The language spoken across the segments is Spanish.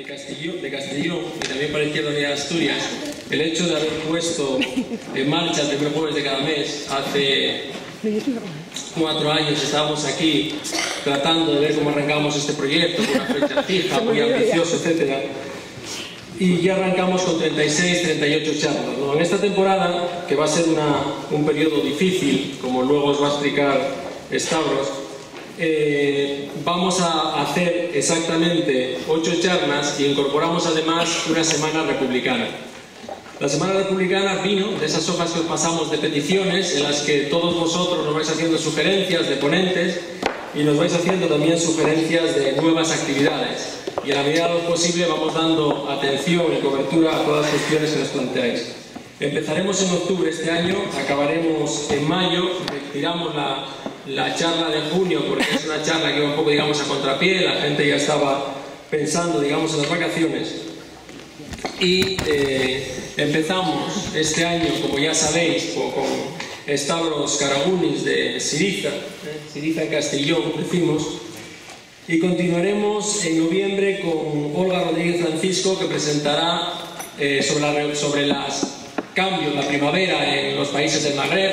Castellón y también para Izquierda Unida de Asturias, el hecho de haber puesto en marcha el primer jueves de cada mes hace 4 años. Estábamos aquí tratando de ver cómo arrancamos este proyecto con una fecha fija, muy ambicioso, etcétera. Y ya arrancamos con 36, 38 charlas, ¿no? En esta temporada, que va a ser un periodo difícil, como luego os va a explicar Stavros, vamos a hacer exactamente 8 charlas y incorporamos además una semana republicana. La semana republicana vino de esas hojas que os pasamos de peticiones, en las que todos vosotros nos vais haciendo sugerencias de ponentes y nos vais haciendo también sugerencias de nuevas actividades. Y a la medida de lo posible vamos dando atención y cobertura a todas las cuestiones que nos planteáis. Empezaremos en octubre este año, acabaremos en mayo, retiramos la charla de junio porque es una charla que va un poco, digamos, a contrapié, la gente ya estaba pensando, digamos, en las vacaciones. Y empezamos este año, como ya sabéis, con Stavros Karagunis de Siriza, Siriza en Castellón, decimos. Y continuaremos en noviembre con Olga Rodríguez Francisco, que presentará sobre los cambios, la primavera en los países del Magreb,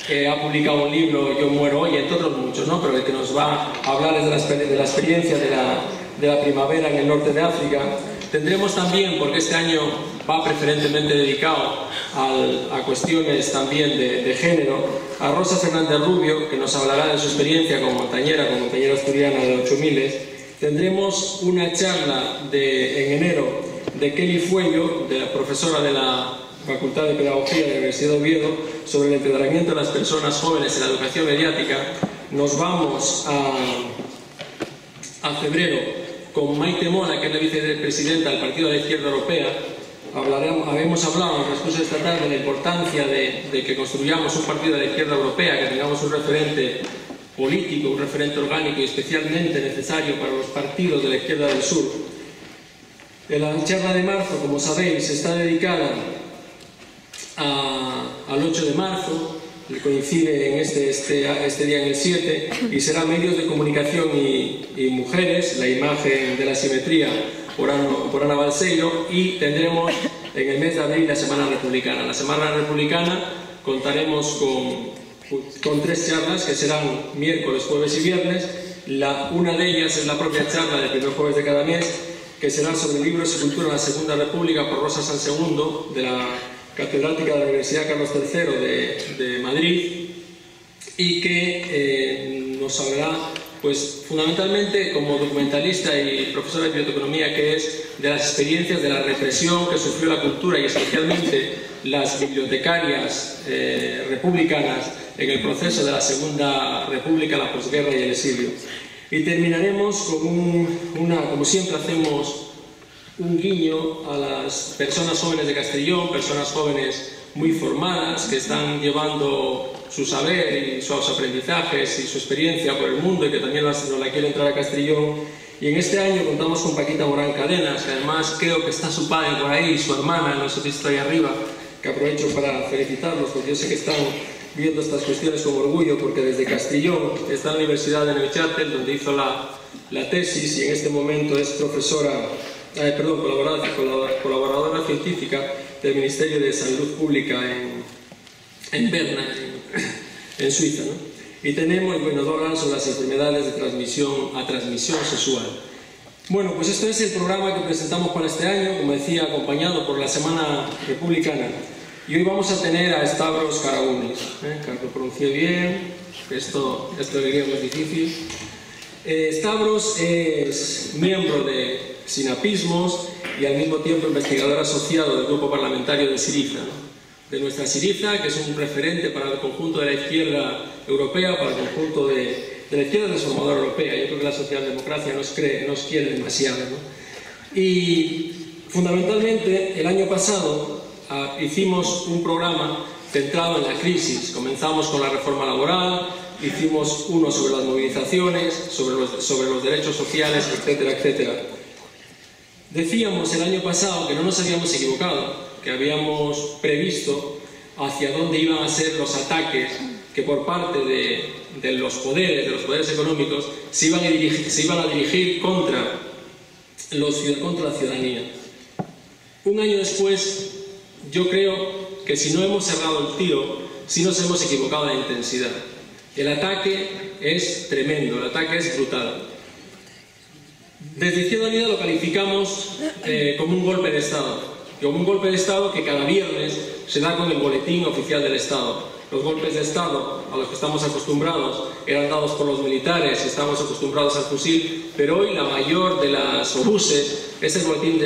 que ha publicado un libro, Yo muero hoy, entre otros muchos, ¿no? Pero que nos va a hablar de la experiencia de la primavera en el norte de África. Tendremos también, porque este año va preferentemente dedicado a cuestiones también de género, a Rosa Fernández Rubio, que nos hablará de su experiencia como montañera asturiana de 8000. Tendremos una charla en enero de Kelly Fuello, de la profesora de la Facultad de Pedagogía de la Universidad de Oviedo, sobre el empoderamiento de las personas jóvenes en la educación mediática. Nos vamos a febrero con Maite Mola, que es la vicepresidenta del Partido de la Izquierda Europea. Habíamos hablado en el transcurso de esta tarde de la importancia de que construyamos un partido de la izquierda europea, que tengamos un referente político, un referente orgánico y especialmente necesario para los partidos de la izquierda del sur. La charla de marzo, como sabéis, está dedicada al 8 de marzo, que coincide en este día en el 7, y será medios de comunicación y mujeres, la imagen de la simetría, por Ana Balseiro, y tendremos en el mes de abril la Semana Republicana. La Semana Republicana contaremos con 3 charlas que serán miércoles, jueves y viernes. Una de ellas es la propia charla del primer jueves de cada mes, que será sobre libros y cultura en la Segunda República por Rosa Sansegundo, de la catedrática de la Universidad Carlos III de Madrid, y que nos hablará, pues, fundamentalmente como documentalista y profesora de biblioteconomía que es, de las experiencias de la represión que sufrió la cultura y especialmente las bibliotecarias republicanas en el proceso de la Segunda República, la posguerra y el exilio. Y terminaremos con como siempre hacemos, un guiño a las personas jóvenes de Castellón, personas jóvenes muy formadas que están llevando su saber y sus aprendizajes y su experiencia por el mundo y que también nos la quieren traer a Castellón. Y en este año contamos con Paquita Morán Cadenas, que además creo que está su padre por ahí, su hermana, no sé si está ahí arriba, que aprovecho para felicitarlos porque yo sé que están viendo estas cuestiones con orgullo, porque desde Castellón está en la Universidad de Neuchâtel, donde hizo la tesis, y en este momento es colaboradora científica del Ministerio de Salud Pública en Berna, en Suiza, ¿no? Y tenemos, nos va a hablar sobre las enfermedades de transmisión sexual. Bueno, pues esto es el programa que presentamos para este año, como decía, acompañado por la Semana Republicana. Y hoy vamos a tener a Stavros Karagunis, que lo pronuncié bien, esto de griego es difícil. Stavros es miembro de Sinapismos y al mismo tiempo investigador asociado del grupo parlamentario de Siriza, ¿no? De nuestra Siriza, que es un referente para el conjunto de la izquierda europea, para el conjunto de la izquierda transformadora europea. Yo creo que la socialdemocracia nos quiere demasiado, ¿no? Y fundamentalmente el año pasado hicimos un programa centrado en la crisis. Comenzamos con la reforma laboral, hicimos uno sobre las movilizaciones, sobre los derechos sociales, etcétera, etcétera. Decíamos el año pasado que no nos habíamos equivocado, que habíamos previsto hacia dónde iban a ser los ataques que por parte de los poderes económicos se iban a dirigir contra contra la ciudadanía. Un año después, yo creo que si no hemos cerrado el tiro, sí nos hemos equivocado en la intensidad. El ataque es tremendo, el ataque es brutal. Desde Izquierda Unida lo calificamos como un golpe de Estado, que cada viernes se da con el boletín oficial del Estado. Los golpes de Estado a los que estamos acostumbrados eran dados por los militares, estamos acostumbrados al fusil, pero hoy la mayor de las obuses es el boletín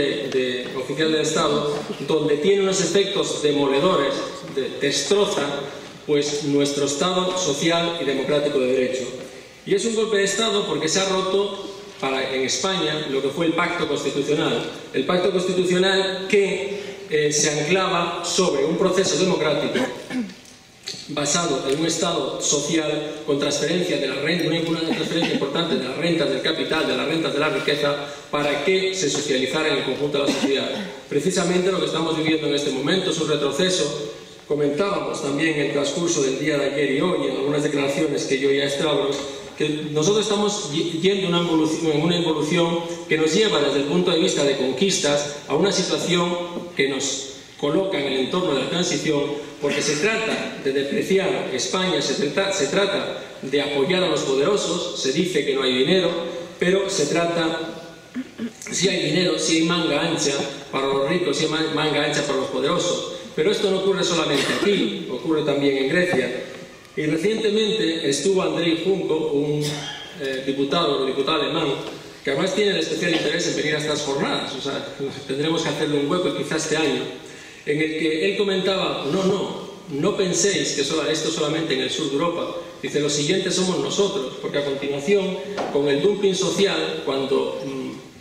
oficial del Estado, donde tiene unos efectos demoledores, destroza pues nuestro Estado social y democrático de derecho. Y es un golpe de Estado porque se ha roto en España lo que fue el pacto constitucional que se anclaba sobre un proceso democrático basado en un Estado social con transferencia de la renta, una transferencia importante de las rentas del capital, de las rentas de la riqueza, para que se socializara en el conjunto de la sociedad. Precisamente lo que estamos viviendo en este momento es un retroceso. Comentábamos también en el transcurso del día de ayer y hoy, en algunas declaraciones que yo ya he estado, que nosotros estamos yendo en una evolución que nos lleva desde el punto de vista de conquistas a una situación que nos coloca en el entorno de la transición, porque se trata de despreciar España, se trata de apoyar a los poderosos, se dice que no hay dinero, pero se trata, si hay dinero, si hay manga ancha para los ricos, si hay manga ancha para los poderosos. Pero esto no ocurre solamente aquí, ocurre también en Grecia. Y recientemente estuvo Andrei Junco, un diputado alemán, que además tiene el especial interés en venir a estas jornadas, o sea, tendremos que hacerle un hueco quizás este año, en el que él comentaba, no penséis que esto solamente en el sur de Europa, dice, los siguientes somos nosotros, porque a continuación, con el dumping social, cuando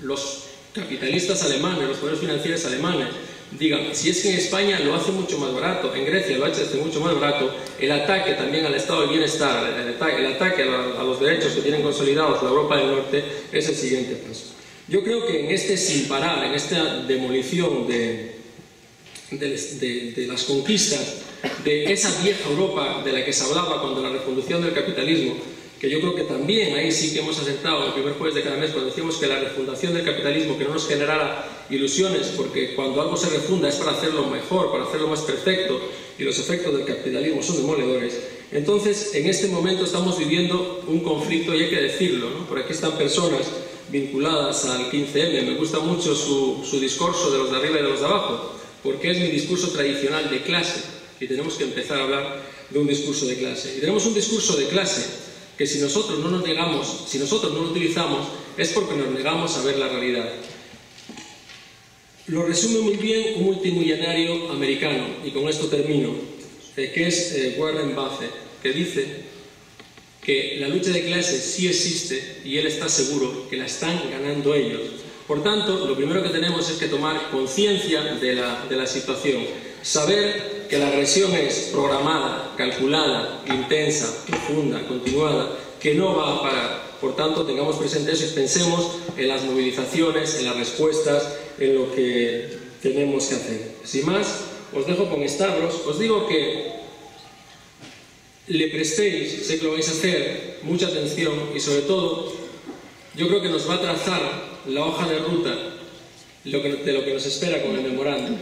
los capitalistas alemanes, los poderes financieros alemanes, digan, si es que en España lo hace mucho más barato, en Grecia lo hace mucho más barato, el ataque también al estado del bienestar, el ataque a los derechos que tienen consolidados la Europa del Norte, es el siguiente paso. Yo creo que en este sin parar, en esta demolición de las conquistas, de esa vieja Europa de la que se hablaba cuando la refundación del capitalismo, que yo creo que también ahí sí que hemos acertado el primer jueves de cada mes cuando decíamos que la refundación del capitalismo, que no nos generara ilusiones, porque cuando algo se refunda es para hacerlo mejor, para hacerlo más perfecto, y los efectos del capitalismo son demoledores. Entonces, en este momento estamos viviendo un conflicto, y hay que decirlo, ¿no? Por aquí están personas vinculadas al 15M, me gusta mucho su discurso de los de arriba y de los de abajo, porque es mi discurso tradicional de clase, y tenemos que empezar a hablar de un discurso de clase. Y tenemos un discurso de clase que si nosotros no nos negamos, si nosotros no lo utilizamos, es porque nos negamos a ver la realidad. Lo resume muy bien un multimillonario americano, y con esto termino, que es Warren Buffett, que dice que la lucha de clases sí existe y él está seguro que la están ganando ellos. Por tanto, lo primero que tenemos es que tomar conciencia de la situación, saber que la agresión es programada, calculada, intensa, profunda, continuada, que no va a parar. Por tanto, tengamos presente eso y pensemos en las movilizaciones, en las respuestas, en lo que tenemos que hacer. Sin más, os dejo con Stavros. Os digo que le prestéis, sé que lo vais a hacer, mucha atención y sobre todo, yo creo que nos va a trazar la hoja de ruta de lo que nos espera con el memorándum.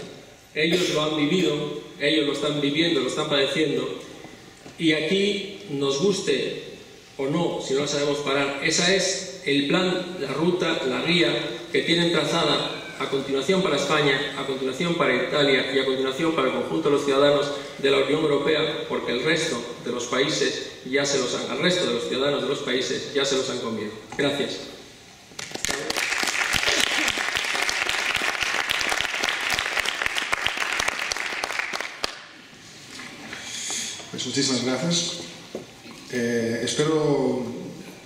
Ellos lo han vivido, ellos lo están viviendo, lo están padeciendo, y aquí, nos guste o no, si no lo sabemos parar, ese es el plan, la ruta, la guía que tienen trazada a continuación para España, a continuación para Italia y a continuación para el conjunto de los ciudadanos de la Unión Europea, porque el resto de los países ya se los han, al resto de los ciudadanos de los países ya se los han comido. Gracias. Pues muchísimas gracias. Espero,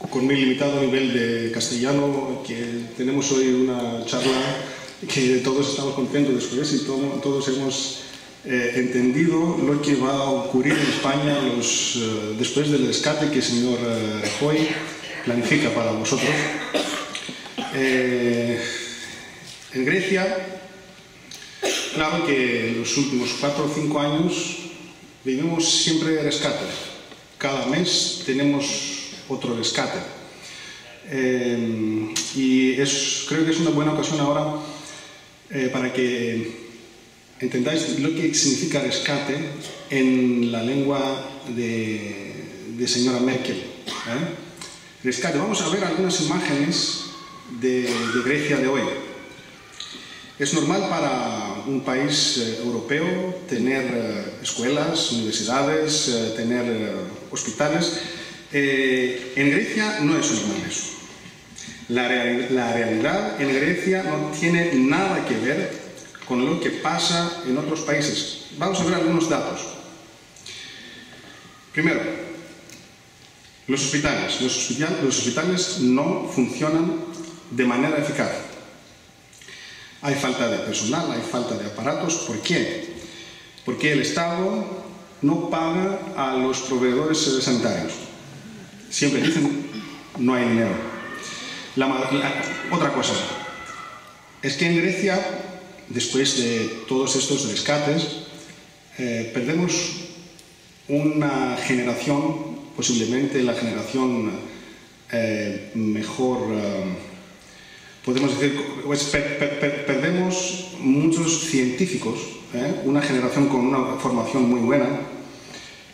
con mi limitado nivel de castellano, que tenemos hoy una charla que todos estamos contentos después y todos hemos entendido lo que va a ocurrir en España después del rescate que el señor Rajoy planifica para vosotros. En Grecia, claro que en los últimos 4 o 5 años vivimos siempre rescates. Cada mes tenemos otro rescate. Y creo que es una buena ocasión ahora para que entendáis lo que significa rescate en la lengua de señora Merkel. Rescate. Vamos a ver algunas imágenes de Grecia de hoy. Es normal para un país europeo tener escuelas, universidades, tener hospitales. En Grecia no es normal eso. La realidad en Grecia no tiene nada que ver con lo que pasa en otros países. Vamos a ver algunos datos. Primero, los hospitales no funcionan de manera eficaz. Hay falta de personal, hay falta de aparatos. ¿Por qué? Porque el Estado no paga a los proveedores sanitarios. Siempre dicen, no hay dinero. Otra cosa, es que en Grecia, después de todos estos rescates, perdemos una generación, posiblemente la generación mejor, podemos decir, pues perdemos muchos científicos, una generación con una formación muy buena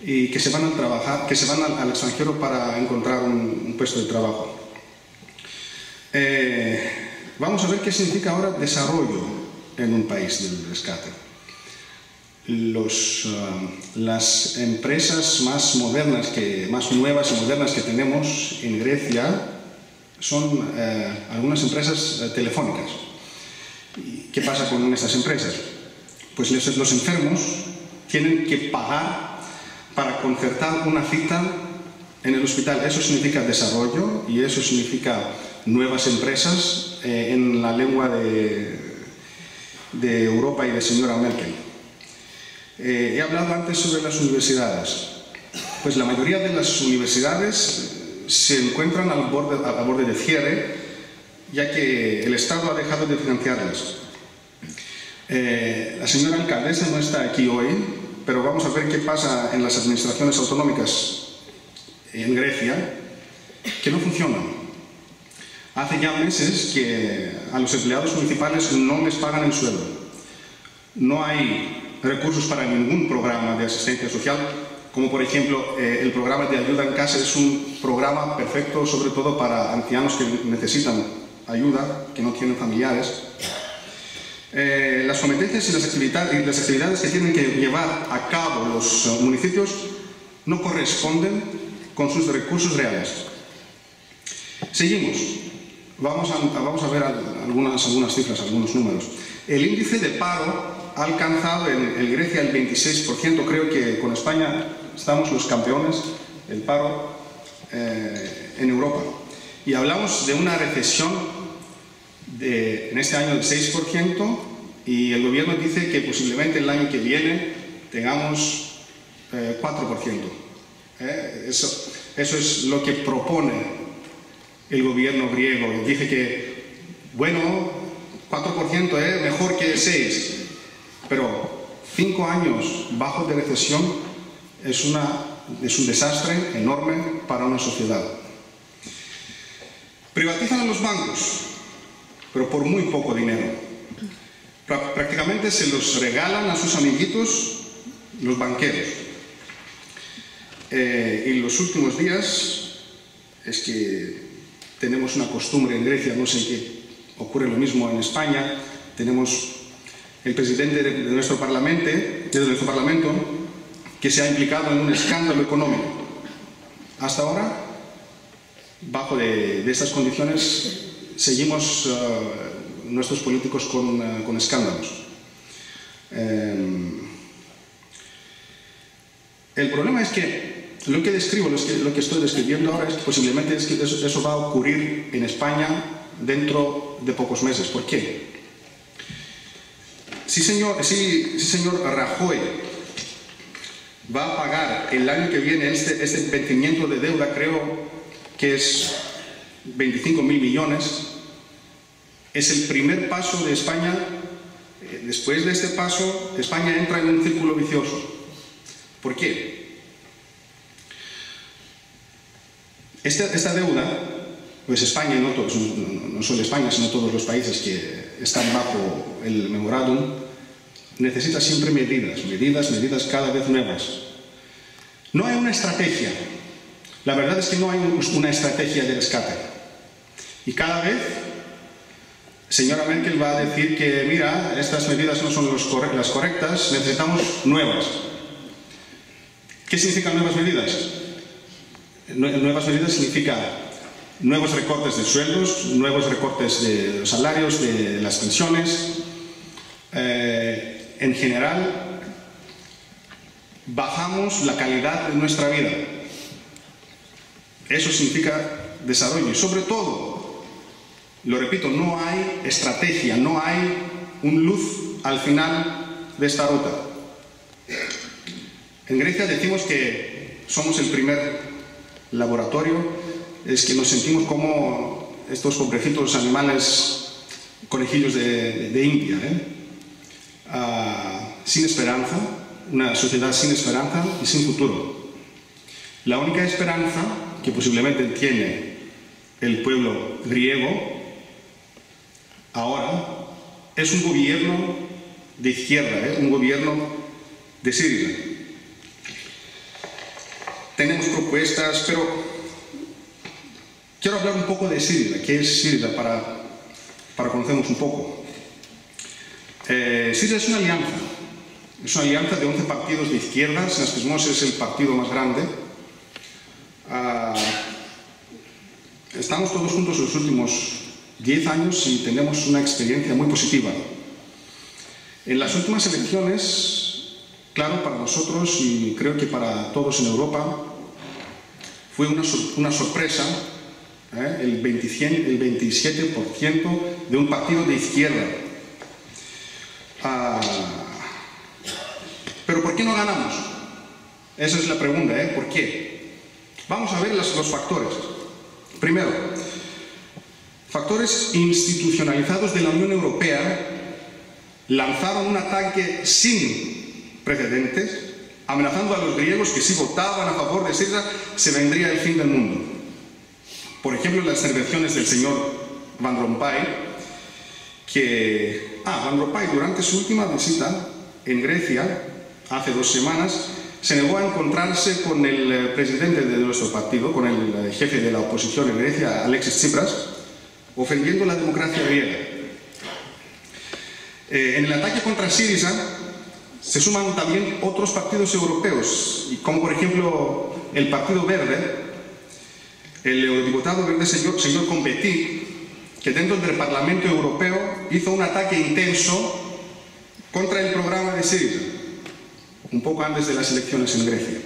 y que se van a trabajar, que se van al extranjero para encontrar un puesto de trabajo. Vamos a ver qué significa ahora desarrollo en un país del rescate. Las empresas más modernas, más nuevas y modernas que tenemos en Grecia son algunas empresas telefónicas. ¿Qué pasa con estas empresas? Pues los enfermos tienen que pagar para concertar una cita en el hospital. Eso significa desarrollo y eso significa nuevas empresas en la lengua de Europa y de señora Merkel. He hablado antes sobre las universidades. Pues la mayoría de las universidades se encuentran al borde de cierre, ya que el Estado ha dejado de financiarlas. La señora alcaldesa no está aquí hoy, pero vamos a ver qué pasa en las administraciones autonómicas en Grecia, que no funcionan. Hace ya meses que a los empleados municipales no les pagan el sueldo. No hay recursos para ningún programa de asistencia social, como por ejemplo el programa de ayuda en casa es un programa perfecto sobre todo para ancianos que necesitan ayuda, que no tienen familiares. Las competencias y las actividades que tienen que llevar a cabo los municipios no corresponden con sus recursos reales. Seguimos. Vamos a ver algunas cifras, algunos números. El índice de paro ha alcanzado en Grecia el 26%. Creo que con España estamos los campeones del paro en Europa. Y hablamos de una recesión en este año del 6% y el gobierno dice que posiblemente el año que viene tengamos 4%. Eso es lo que propone el gobierno griego. Dice que, bueno, 4% mejor que 6%, pero 5 años bajo de recesión es un desastre enorme para una sociedad. Privatizan a los bancos, pero por muy poco dinero. Prácticamente se los regalan a sus amiguitos los banqueros. En los últimos días es que tenemos una costumbre en Grecia, no sé qué ocurre lo mismo en España, tenemos el presidente de nuestro parlamento que se ha implicado en un escándalo económico. Hasta ahora, bajo de estas condiciones, seguimos nuestros políticos con escándalos. El problema es que lo que describo, lo que estoy describiendo ahora, es que posiblemente eso va a ocurrir en España dentro de pocos meses. ¿Por qué? Sí, señor Rajoy va a pagar el año que viene este vencimiento de deuda, creo que es 25.000 millones. Es el primer paso de España. Después de este paso, España entra en un círculo vicioso. ¿Por qué? Esta deuda pues España, no solo España, sino todos los países que están bajo el memorándum, necesita siempre medidas cada vez nuevas. No hay una estrategia. La verdad es que no hay una estrategia de rescate. Y cada vez, señora Merkel va a decir que, mira, estas medidas no son las correctas, necesitamos nuevas. ¿Qué significan nuevas medidas? Nuevas medidas significa nuevos recortes de sueldos, nuevos recortes de los salarios, de las pensiones. En general, bajamos la calidad de nuestra vida. Eso significa desarrollo y, sobre todo, lo repito, no hay estrategia, no hay un luz al final de esta ruta. En Grecia decimos que somos el primer laboratorio, es que nos sentimos como estos pobrecitos animales, conejillos de India, sin esperanza, una sociedad sin esperanza y sin futuro. La única esperanza que posiblemente tiene el pueblo griego ahora es un gobierno de izquierda, un gobierno de Syriza. Tenemos propuestas, pero quiero hablar un poco de Syriza. ¿Qué es Syriza? Para conocernos un poco. Syriza es una alianza de 11 partidos de izquierdas. Συνασπισμός es el partido más grande. Estamos todos juntos los últimos 10 años y tenemos una experiencia muy positiva. En las últimas elecciones, claro, para nosotros y creo que para todos en Europa, fue una sorpresa el 27% de un partido de izquierda. Pero ¿por qué no ganamos? Esa es la pregunta, ¿por qué? Vamos a ver los factores. Primero, factores institucionalizados de la Unión Europea lanzaron un ataque sin precedentes, amenazando a los griegos que si votaban a favor de Syriza se vendría el fin del mundo. Por ejemplo, las intervenciones del señor Van Rompuy, Van Rompuy durante su última visita en Grecia, hace 2 semanas, se negó a encontrarse con el presidente de nuestro partido, con el jefe de la oposición en Grecia, Alexis Tsipras, ofendiendo la democracia griega. En el ataque contra Syriza se suman también otros partidos europeos, como por ejemplo el Partido Verde, el eurodiputado verde señor Competí, que dentro del Parlamento Europeo hizo un ataque intenso contra el programa de Syriza, un poco antes de las elecciones en Grecia.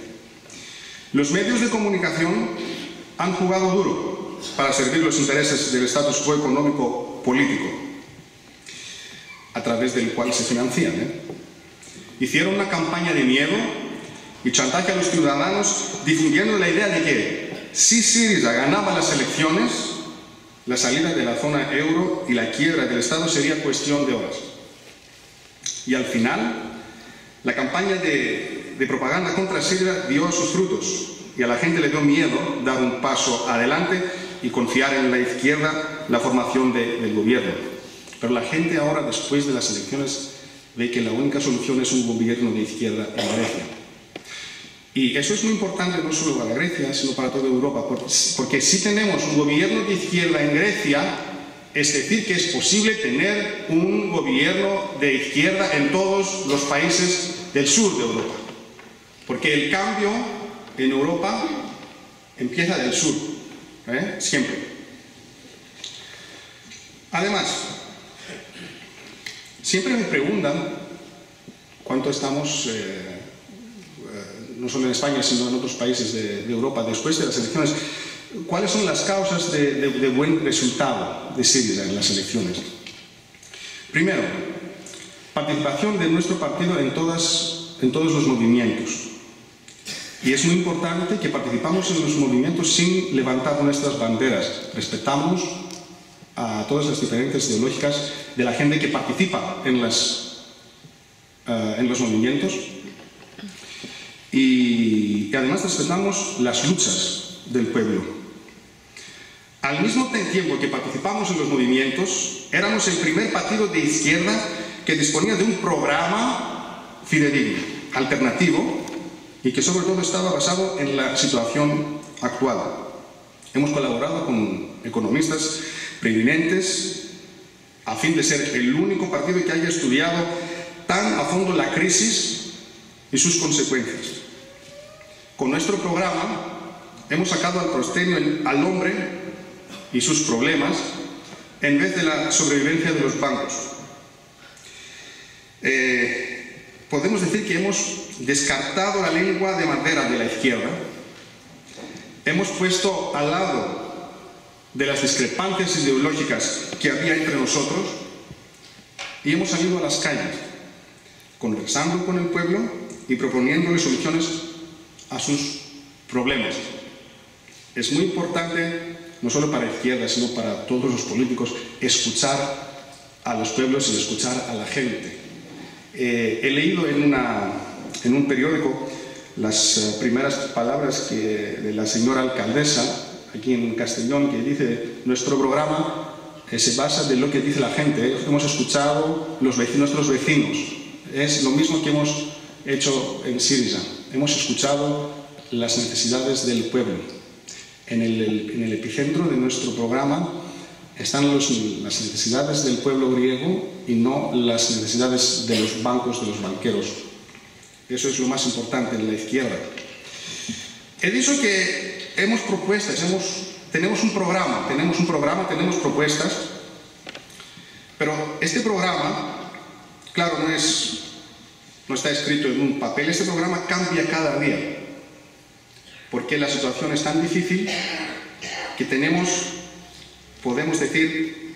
Los medios de comunicación han jugado duro para servir los intereses del status quo económico-político, a través del cual se financian. Hicieron una campaña de miedo y chantaje a los ciudadanos, difundiendo la idea de que si Syriza ganaba las elecciones, la salida de la zona euro y la quiebra del Estado sería cuestión de horas. Y al final, la campaña de propaganda contra Syriza dio sus frutos y a la gente le dio miedo dar un paso adelante y confiar en la izquierda la formación del gobierno. Pero la gente ahora, después de las elecciones, ve que la única solución es un gobierno de izquierda en Grecia. Y eso es muy importante no solo para Grecia, sino para toda Europa, porque si tenemos un gobierno de izquierda en Grecia, es decir, que es posible tener un gobierno de izquierda en todos los países del sur de Europa. Porque el cambio en Europa empieza del sur, siempre. Además, siempre me preguntan cuánto estamos, no solo en España, sino en otros países de Europa, después de las elecciones, ¿cuáles son las causas de buen resultado de Syriza en las elecciones? Primero, participación de nuestro partido en todos los movimientos. Y es muy importante que participamos en los movimientos sin levantar nuestras banderas. Respetamos a todas las diferentes ideológicas de la gente que participa en los movimientos. Y además respetamos las luchas del pueblo. Al mismo tiempo que participamos en los movimientos, éramos el primer partido de izquierda que disponía de un programa fidedigno, alternativo, y que sobre todo estaba basado en la situación actual. Hemos colaborado con economistas preeminentes a fin de ser el único partido que haya estudiado tan a fondo la crisis y sus consecuencias. Con nuestro programa hemos sacado al proscenio al hombre y sus problemas en vez de la sobrevivencia de los bancos. Podemos decir que hemos descartado la lengua de madera de la izquierda, hemos puesto al lado de las discrepancias ideológicas que había entre nosotros y hemos salido a las calles, conversando con el pueblo y proponiéndole soluciones a sus problemas. Es muy importante, no solo para la izquierda, sino para todos los políticos, escuchar a los pueblos y escuchar a la gente. He leído en un periódico las primeras palabras de la señora alcaldesa aquí en Castellón, que dice: nuestro programa se basa en lo que dice la gente. Hemos escuchado nuestros vecinos. Es lo mismo que hemos hecho en Syriza. Hemos escuchado las necesidades del pueblo. En el epicentro de nuestro programa están las necesidades del pueblo griego y no las necesidades de los bancos, de los banqueros. Eso es lo más importante en la izquierda. He dicho que tenemos un programa, tenemos propuestas, pero este programa, claro, no está escrito en un papel. Este programa cambia cada día, porque la situación es tan difícil que podemos decir,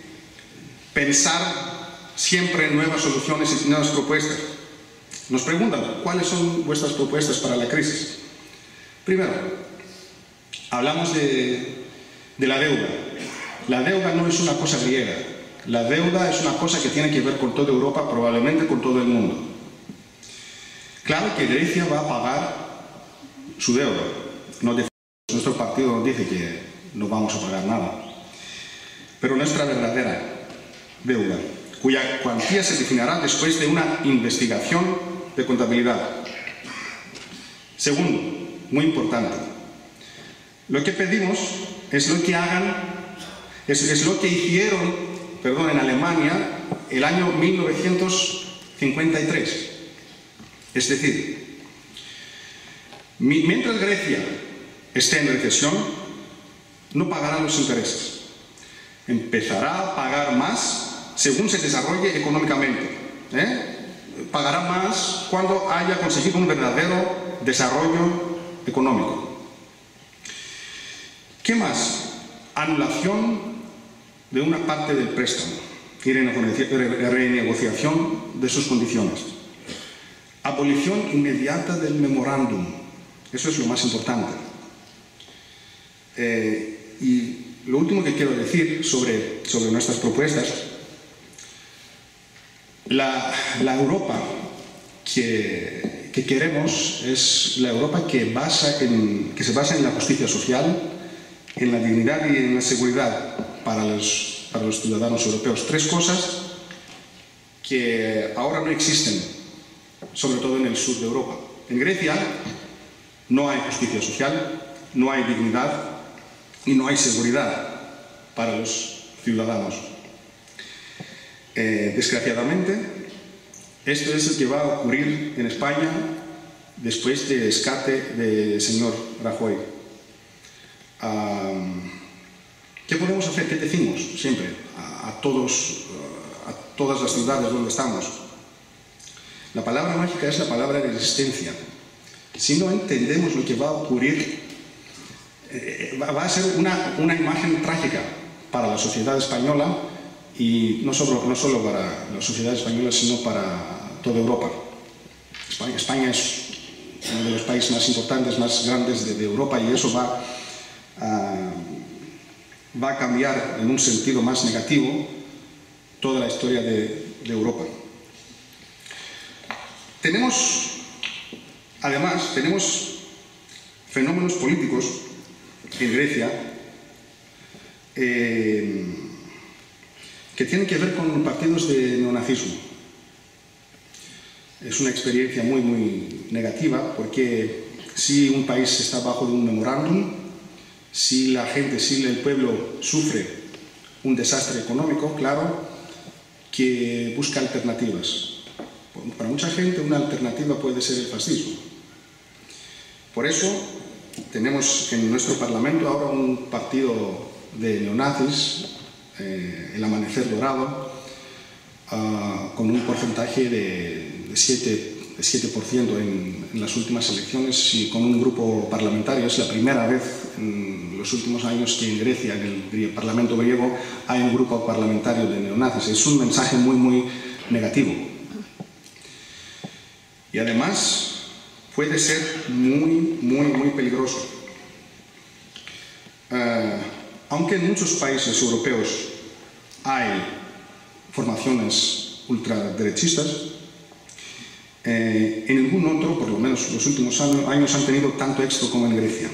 pensar siempre en nuevas soluciones y nuevas propuestas. Nos preguntan: ¿cuáles son vuestras propuestas para la crisis? Primero, hablamos de la deuda. La deuda no es una cosa griega. La deuda es una cosa que tiene que ver con toda Europa, probablemente con todo el mundo. Claro que Grecia va a pagar su deuda. Nuestro partido nos dice que no vamos a pagar nada. Pero nuestra verdadera deuda, cuya cuantía se definirá después de una investigación de contabilidad. Segundo, muy importante, lo que pedimos es lo que hicieron en Alemania el año 1953. Es decir, mientras Grecia esté en recesión, no pagará los intereses. Empezará a pagar más según se desarrolle económicamente. Pagará más cuando haya conseguido un verdadero desarrollo económico. ¿Qué más? Anulación de una parte del préstamo y renegociación de sus condiciones. Abolición inmediata del memorándum. Eso es lo más importante. Y lo último que quiero decir sobre nuestras propuestas: la Europa que queremos es la Europa que se basa en la justicia social, en la dignidad y en la seguridad para los ciudadanos europeos. Tres cosas que ahora no existen, sobre todo en el sur de Europa. En Grecia no hay justicia social, no hay dignidad y no hay seguridad para los ciudadanos. Desgraciadamente, esto es lo que va a ocurrir en España después del rescate del señor Rajoy. ¿Qué podemos hacer? ¿Qué decimos siempre a todas las ciudades donde estamos? La palabra mágica es la palabra de resistencia. Si no entendemos lo que va a ocurrir, va a ser una imagen trágica para la sociedad española, y no solo para la sociedad española, sino para toda Europa. España es uno de los países más importantes, más grandes de Europa, y eso va a cambiar en un sentido más negativo toda la historia de Europa. Además, tenemos fenómenos políticos en Grecia que tienen que ver con partidos de neonazismo. Es una experiencia muy, muy negativa, porque si un país está bajo de un memorándum, si la gente, si el pueblo sufre un desastre económico, claro que busca alternativas. Para mucha gente una alternativa puede ser el fascismo. Por eso tenemos en nuestro Parlamento ahora un partido de neonazis, el Amanecer Dorado, con un porcentaje de 7% en las últimas elecciones, y con un grupo parlamentario. Es la primera vez en los últimos años que en Grecia, en el Parlamento griego, hay un grupo parlamentario de neonazis. Es un mensaje muy, muy negativo. Y además puede ser muy, muy, muy peligroso. Aunque en muchos países europeos hay formaciones ultraderechistas, en ningún otro, por lo menos los últimos años, han tenido tanto éxito como en Grecia.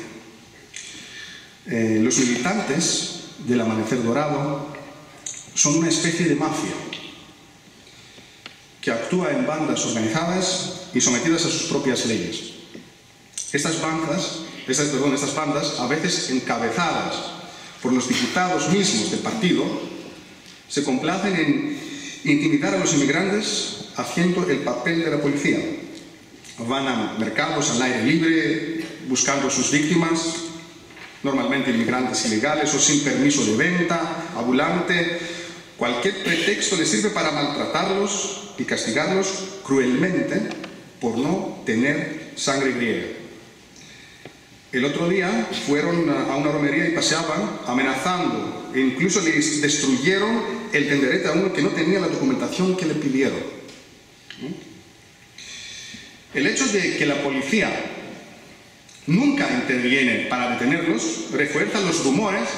Los militantes del Amanecer Dorado son una especie de mafia que actúa en bandas organizadas y sometidas a sus propias leyes. Estas bandas, a veces encabezadas por los diputados mismos del partido, se complacen en intimidar a los inmigrantes haciendo el papel de la policía. Van a mercados al aire libre buscando a sus víctimas, normalmente inmigrantes ilegales o sin permiso de venta, ambulante. Cualquier pretexto les sirve para maltratarlos y castigarlos cruelmente por no tener sangre griega. El otro día fueron a una romería y paseaban amenazando, e incluso les destruyeron el tenderete a uno que no tenía la documentación que le pidieron. El hecho de que la policía nunca interviene para detenerlos refuerza los rumores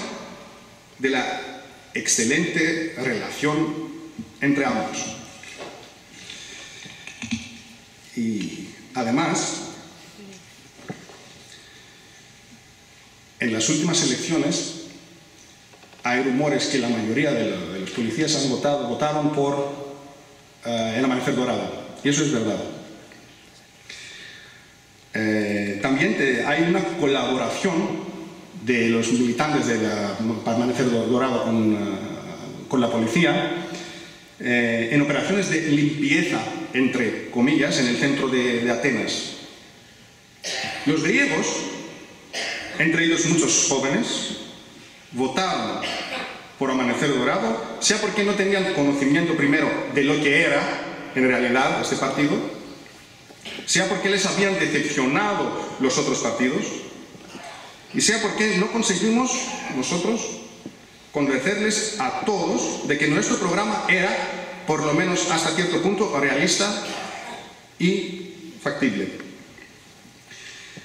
de la excelente relación entre ambos. Y además, en las últimas elecciones hay rumores que la mayoría de los policías votaron por el Amanecer Dorado, y eso es verdad. También hay una colaboración de los militantes del Amanecer Dorado con la policía en operaciones de limpieza, entre comillas, en el centro de Atenas. Los griegos, entre ellos muchos jóvenes, votaron por Amanecer Dorado, sea porque no tenían conocimiento primero de lo que era en realidad este partido, sea porque les habían decepcionado los otros partidos, y sea porque no conseguimos nosotros convencerles a todos de que nuestro programa era, por lo menos hasta cierto punto, realista y factible.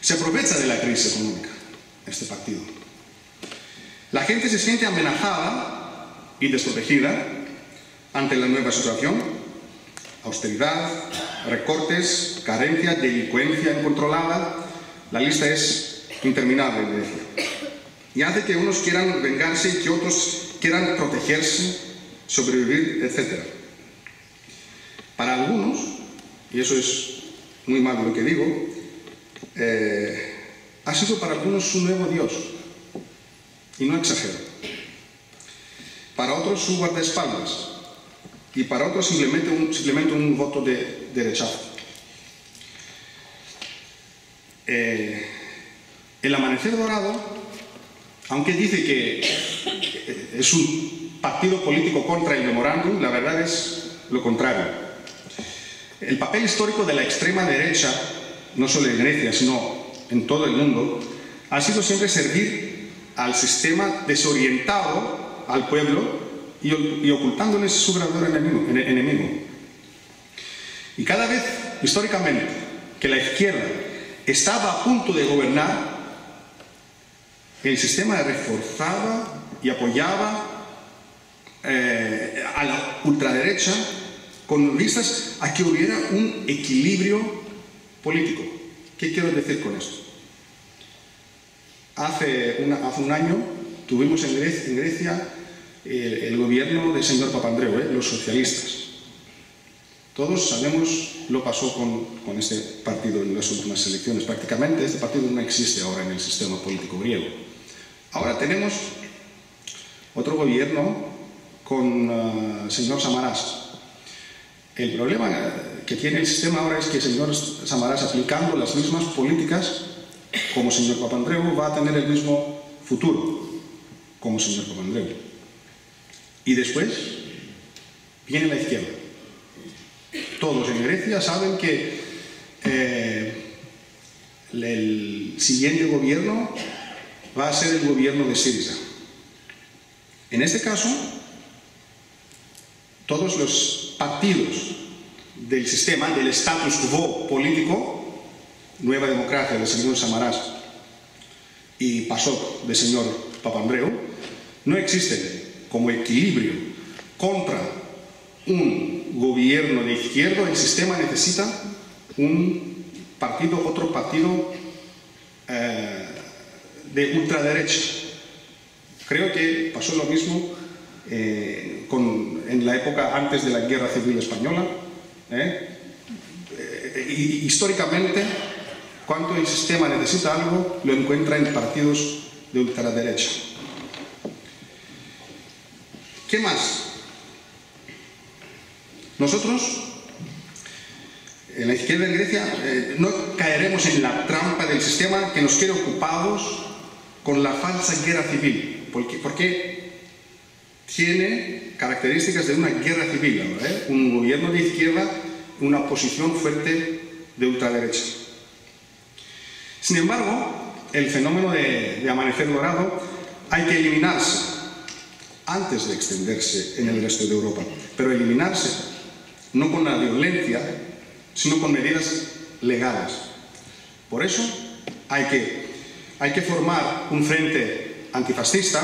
Se aprovecha de la crisis económica este partido. La gente se siente amenazada y desprotegida ante la nueva situación: austeridad, recortes, carencia, delincuencia incontrolada. La lista es interminable, de decir. Y hace que unos quieran vengarse y que otros quieran protegerse, sobrevivir, etc. Para algunos, y eso es muy malo lo que digo, ha sido para algunos un nuevo Dios, y no exagero. Para otros su guardaespaldas, y para otros simplemente un voto de rechazo. El Amanecer Dorado, aunque dice que es un partido político contra el memorándum, la verdad es lo contrario. El papel histórico de la extrema derecha, no solo en Grecia, sino en todo el mundo, ha sido siempre servir al sistema desorientado al pueblo y ocultándoles su verdadero enemigo. Y cada vez, históricamente, que la izquierda estaba a punto de gobernar, el sistema reforzaba y apoyaba a la ultraderecha con vistas a que hubiera un equilibrio político. ¿Qué quiero decir con esto? Hace un año tuvimos en Grecia el gobierno del señor Papandreou, los socialistas. Todos sabemos lo que pasó con este partido en las últimas elecciones. Prácticamente este partido no existe ahora en el sistema político griego. Ahora tenemos otro gobierno con el señor Samaras. El problema que tiene el sistema ahora es que el señor Samaras, aplicando las mismas políticas como el señor Papandreou, va a tener el mismo futuro como el señor Papandreou. Y después viene la izquierda. Todos en Grecia saben que el siguiente gobierno va a ser el gobierno de Syriza. En este caso, todos los partidos del sistema, del status quo político, Nueva Democracia del señor Samaras y PASOK del señor Papandreou, no existen como equilibrio contra un gobierno de izquierda. El sistema necesita otro partido de ultraderecha. Creo que pasó lo mismo en la época antes de la Guerra Civil Española. Históricamente, cuando el sistema necesita algo, lo encuentra en partidos de ultraderecha. ¿Qué más? Nosotros, en la izquierda en Grecia, no caeremos en la trampa del sistema que nos quiere ocupados con la falsa guerra civil, porque tiene características de una guerra civil, un gobierno de izquierda, una posición fuerte de ultraderecha. Sin embargo, el fenómeno de amanecer dorado hay que eliminarse antes de extenderse en el resto de Europa, pero eliminarse no con la violencia, sino con medidas legales. Por eso hay que formar un frente antifascista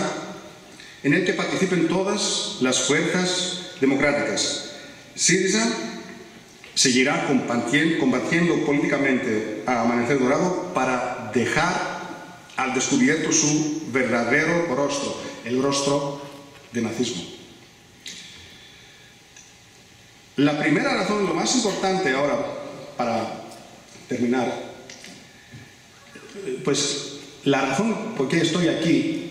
en el que participen todas las fuerzas democráticas. Syriza seguirá combatiendo políticamente a Amanecer Dorado para dejar al descubierto su verdadero rostro, el rostro del nazismo. La primera razón, lo más importante ahora, para terminar, pues la razón por qué estoy aquí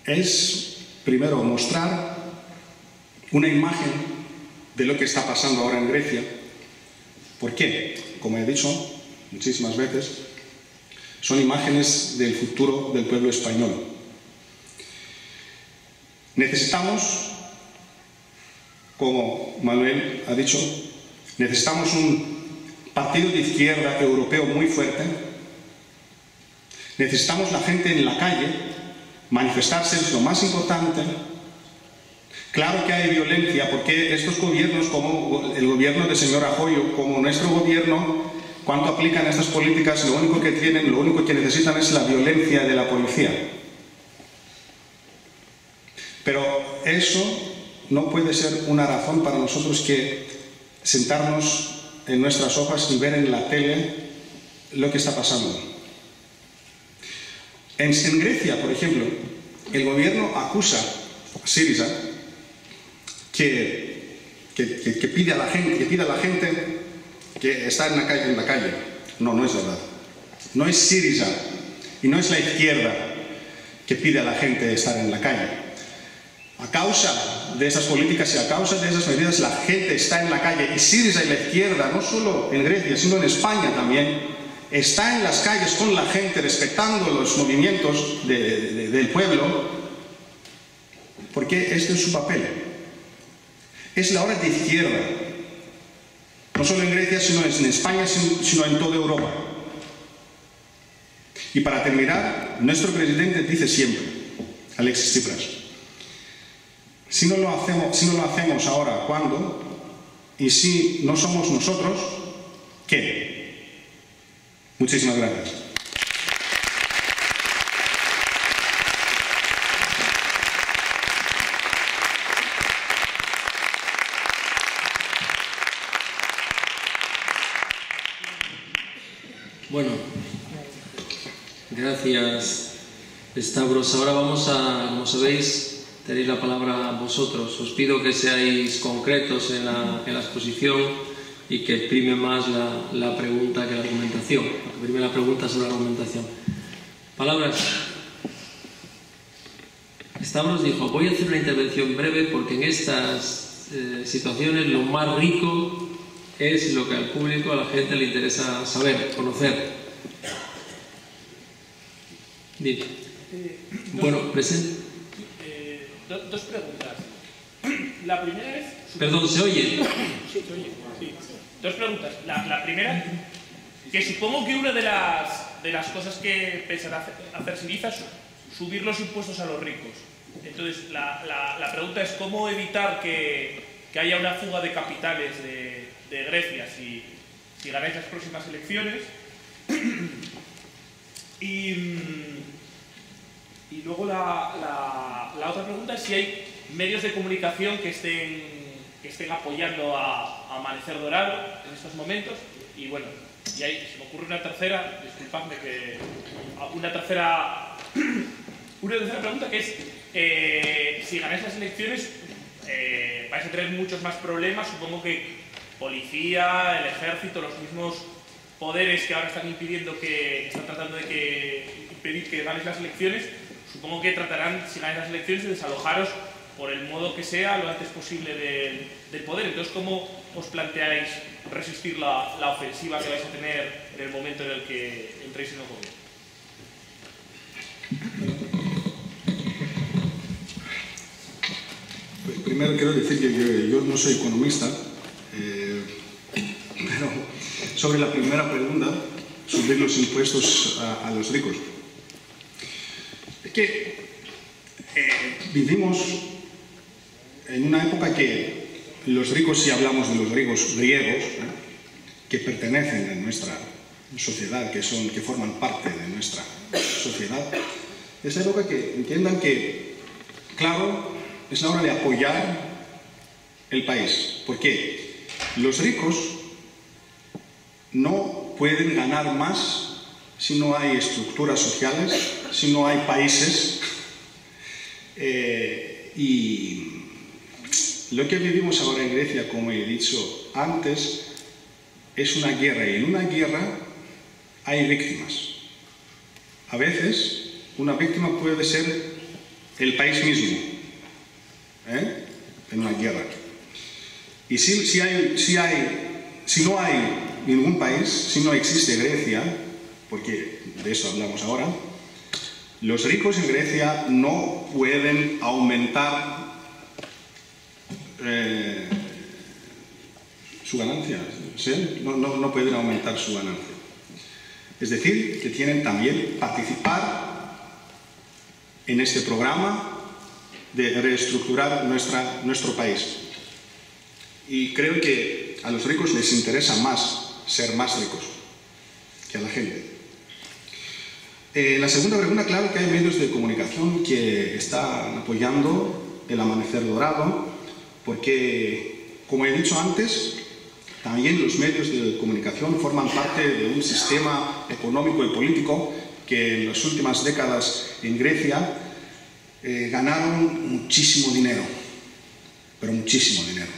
es, primero, mostrar una imagen de lo que está pasando ahora en Grecia. ¿Por qué? Como he dicho muchísimas veces, son imágenes del futuro del pueblo español. Necesitamos, como Manuel ha dicho, necesitamos un partido de izquierda europeo muy fuerte. Necesitamos la gente en la calle. Manifestarse es lo más importante. Claro que hay violencia, porque estos gobiernos, como el gobierno del señor Rajoy, como nuestro gobierno, cuando aplican estas políticas, lo único que necesitan es la violencia de la policía. Pero eso no puede ser una razón para nosotros que sentarnos en nuestras hojas y ver en la tele lo que está pasando. En Grecia, por ejemplo, el gobierno acusa a Syriza que pide a la gente que está en la calle. No, no es verdad. No es Syriza y no es la izquierda que pide a la gente estar en la calle. A causa de esas políticas y a causa de esas medidas, la gente está en la calle. Y Syriza y la izquierda, no solo en Grecia, sino en España también, está en las calles con la gente, respetando los movimientos del pueblo, porque este es su papel. Es la hora de izquierda, no solo en Grecia, sino en España, sino en toda Europa. Y para terminar, nuestro presidente dice siempre, Alexis Tsipras, si no lo hacemos ahora, ¿cuándo? Y si no somos nosotros, ¿qué? Muchísimas gracias. Bueno, gracias Stavros, ahora vamos a, como sabéis, tenéis la palabra vosotros. Os pido que seáis concretos en la exposición y que prime más la pregunta que la argumentación. Que prime la pregunta sobre la argumentación. Palabras. Stavros dijo, voy a hacer una intervención breve porque en estas situaciones lo más rico es lo que al público, a la gente le interesa saber, conocer. Dime. Bueno, presente. Dos preguntas. La primera es... Perdón, ¿se oye? Sí, se oye. Sí. Dos preguntas. La primera, que supongo que una de las cosas que pensará hacer Syriza es subir los impuestos a los ricos. Entonces, la pregunta es cómo evitar que haya una fuga de capitales de Grecia si ganáis las próximas elecciones. Y luego la otra pregunta es si hay medios de comunicación que estén apoyando a Amanecer Dorado en estos momentos. Y bueno, y ahí se me ocurre una tercera, disculpadme que... Una tercera pregunta que es, si ganáis las elecciones vais a tener muchos más problemas, supongo que policía, el ejército, los mismos poderes que ahora están tratando de impedir que ganéis las elecciones, supongo que tratarán, si ganáis las elecciones, de desalojaros por el modo que sea lo antes posible del poder. Entonces, ¿cómo os planteáis resistir la ofensiva que vais a tener en el momento en el que entréis en el gobierno? Primero quiero decir que yo no soy economista, pero sobre la primera pregunta, subir los impuestos a los ricos. Es que vivimos en una época que los ricos, si hablamos de los ricos griegos, que pertenecen a nuestra sociedad, que forman parte de nuestra sociedad, es la época que entiendan que, claro, es la hora de apoyar el país. Porque los ricos no pueden ganar más si no hay estructuras sociales, si no hay países. Y lo que vivimos ahora en Grecia, como he dicho antes, es una guerra. Y en una guerra hay víctimas. A veces, una víctima puede ser el país mismo, en una guerra. Y si no hay ningún país, si no existe Grecia, porque de eso hablamos ahora, los ricos en Grecia no pueden aumentar su ganancia, ¿sí? No pueden aumentar su ganancia. Es decir, que tienen también participar en este programa de reestructurar nuestro país. Y creo que a los ricos les interesa más ser más ricos que a la gente. La segunda pregunta, claro que hay medios de comunicación que están apoyando el Amanecer Dorado, porque, como he dicho antes, también los medios de comunicación forman parte de un sistema económico y político que en las últimas décadas en Grecia ganaron muchísimo dinero, pero muchísimo dinero.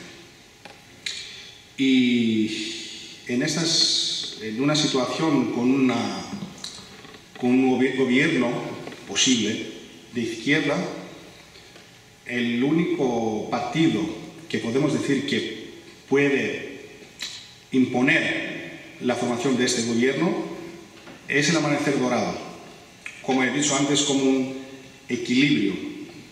Y en una situación con un gobierno posible de izquierda, el único partido que podemos decir que puede imponer la formación de este gobierno es el Amanecer Dorado. Como he dicho antes, como un equilibrio,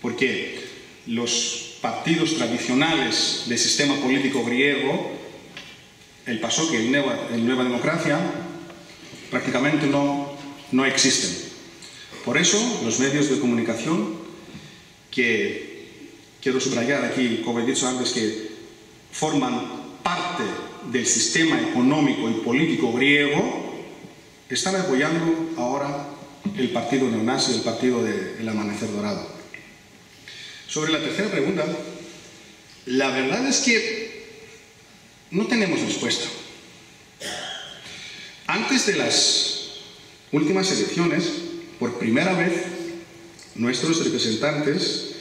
porque los partidos tradicionales del sistema político griego, el PASOK y el Nueva Democracia, prácticamente no existen. Por eso, los medios de comunicación, que quiero subrayar aquí, como he dicho antes, que forman parte del sistema económico y político griego, están apoyando ahora el partido neonazi, el partido del Amanecer Dorado. Sobre la tercera pregunta, la verdad es que no tenemos respuesta. Antes de las últimas elecciones, por primera vez nuestros representantes,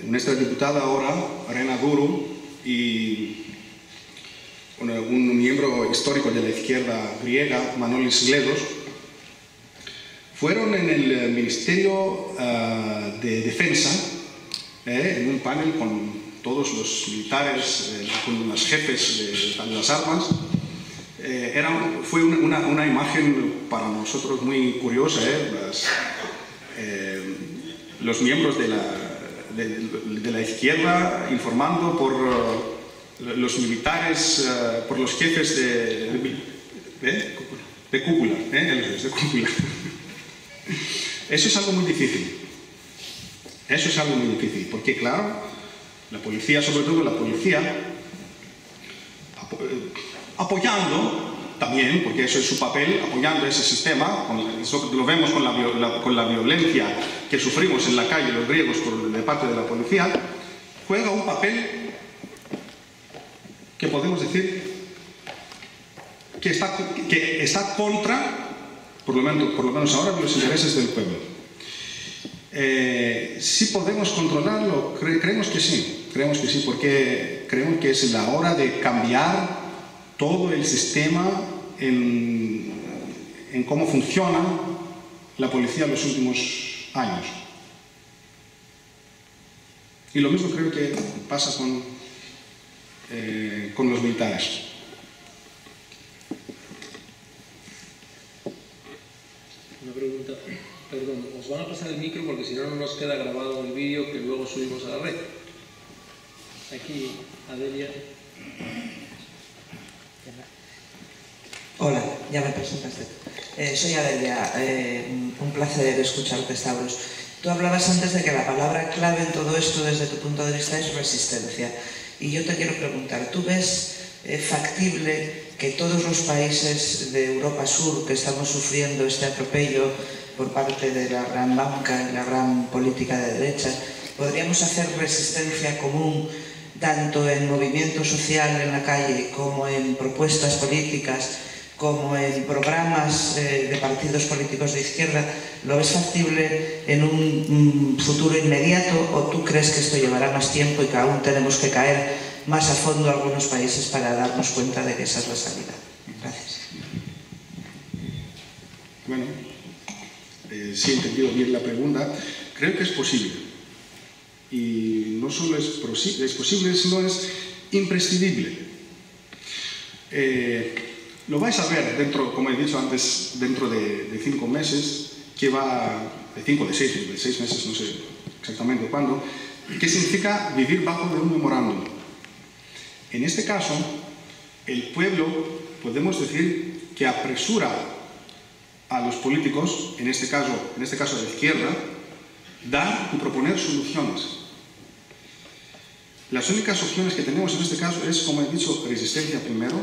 nuestra diputada ahora, Rena Duru, y un miembro histórico de la izquierda griega, Manolis Gledos, fueron en el Ministerio de Defensa, en un panel con todos los militares, con los jefes de las armas. Fue una imagen para nosotros muy curiosa, los miembros de la izquierda informando por los militares, por los jefes de cúpula. Eso es algo muy difícil. Eso es algo muy difícil, porque claro, la policía, sobre todo la policía, apoyando también, porque eso es su papel, apoyando ese sistema, eso lo vemos con la violencia que sufrimos en la calle los griegos de parte de la policía, juega un papel que podemos decir que está contra, por lo menos ahora, los intereses del pueblo. Si podemos controlarlo, creemos que sí, porque creemos que es la hora de cambiar todo el sistema en cómo funciona la policía en los últimos años. Y lo mismo creo que pasa con los militares. Una pregunta, perdón, os van a pasar el micro porque si no, no nos queda grabado el vídeo que luego subimos a la red. Aquí, Adelia. Hola, ya me presentaste. Soy Adelia, un placer escucharte, Stavros. Tú hablabas antes de que la palabra clave en todo esto, desde tu punto de vista, es resistencia. Y yo te quiero preguntar, ¿tú ves factible que todos los países de Europa Sur que estamos sufriendo este atropello por parte de la gran banca y la gran política de derecha, podríamos hacer resistencia común tanto en movimiento social en la calle como en propuestas políticas, como en programas de partidos políticos de izquierda? ¿Lo ves factible en un futuro inmediato o tú crees que esto llevará más tiempo y que aún tenemos que caer más a fondo algunos países para darnos cuenta de que esa es la salida? Gracias. Bueno, si he entendido bien la pregunta, creo que es posible. Y no solo es posible, sino es imprescindible. Lo vais a ver dentro, como he dicho antes, dentro de 5 meses, que va, de 5 o de 6 meses, no sé exactamente cuándo, ¿qué significa vivir bajo de un memorándum? En este caso, el pueblo, podemos decir, que apresura a los políticos, en este caso de la izquierda, dar y proponer soluciones. Las únicas opciones que tenemos en este caso es, como he dicho, resistencia primero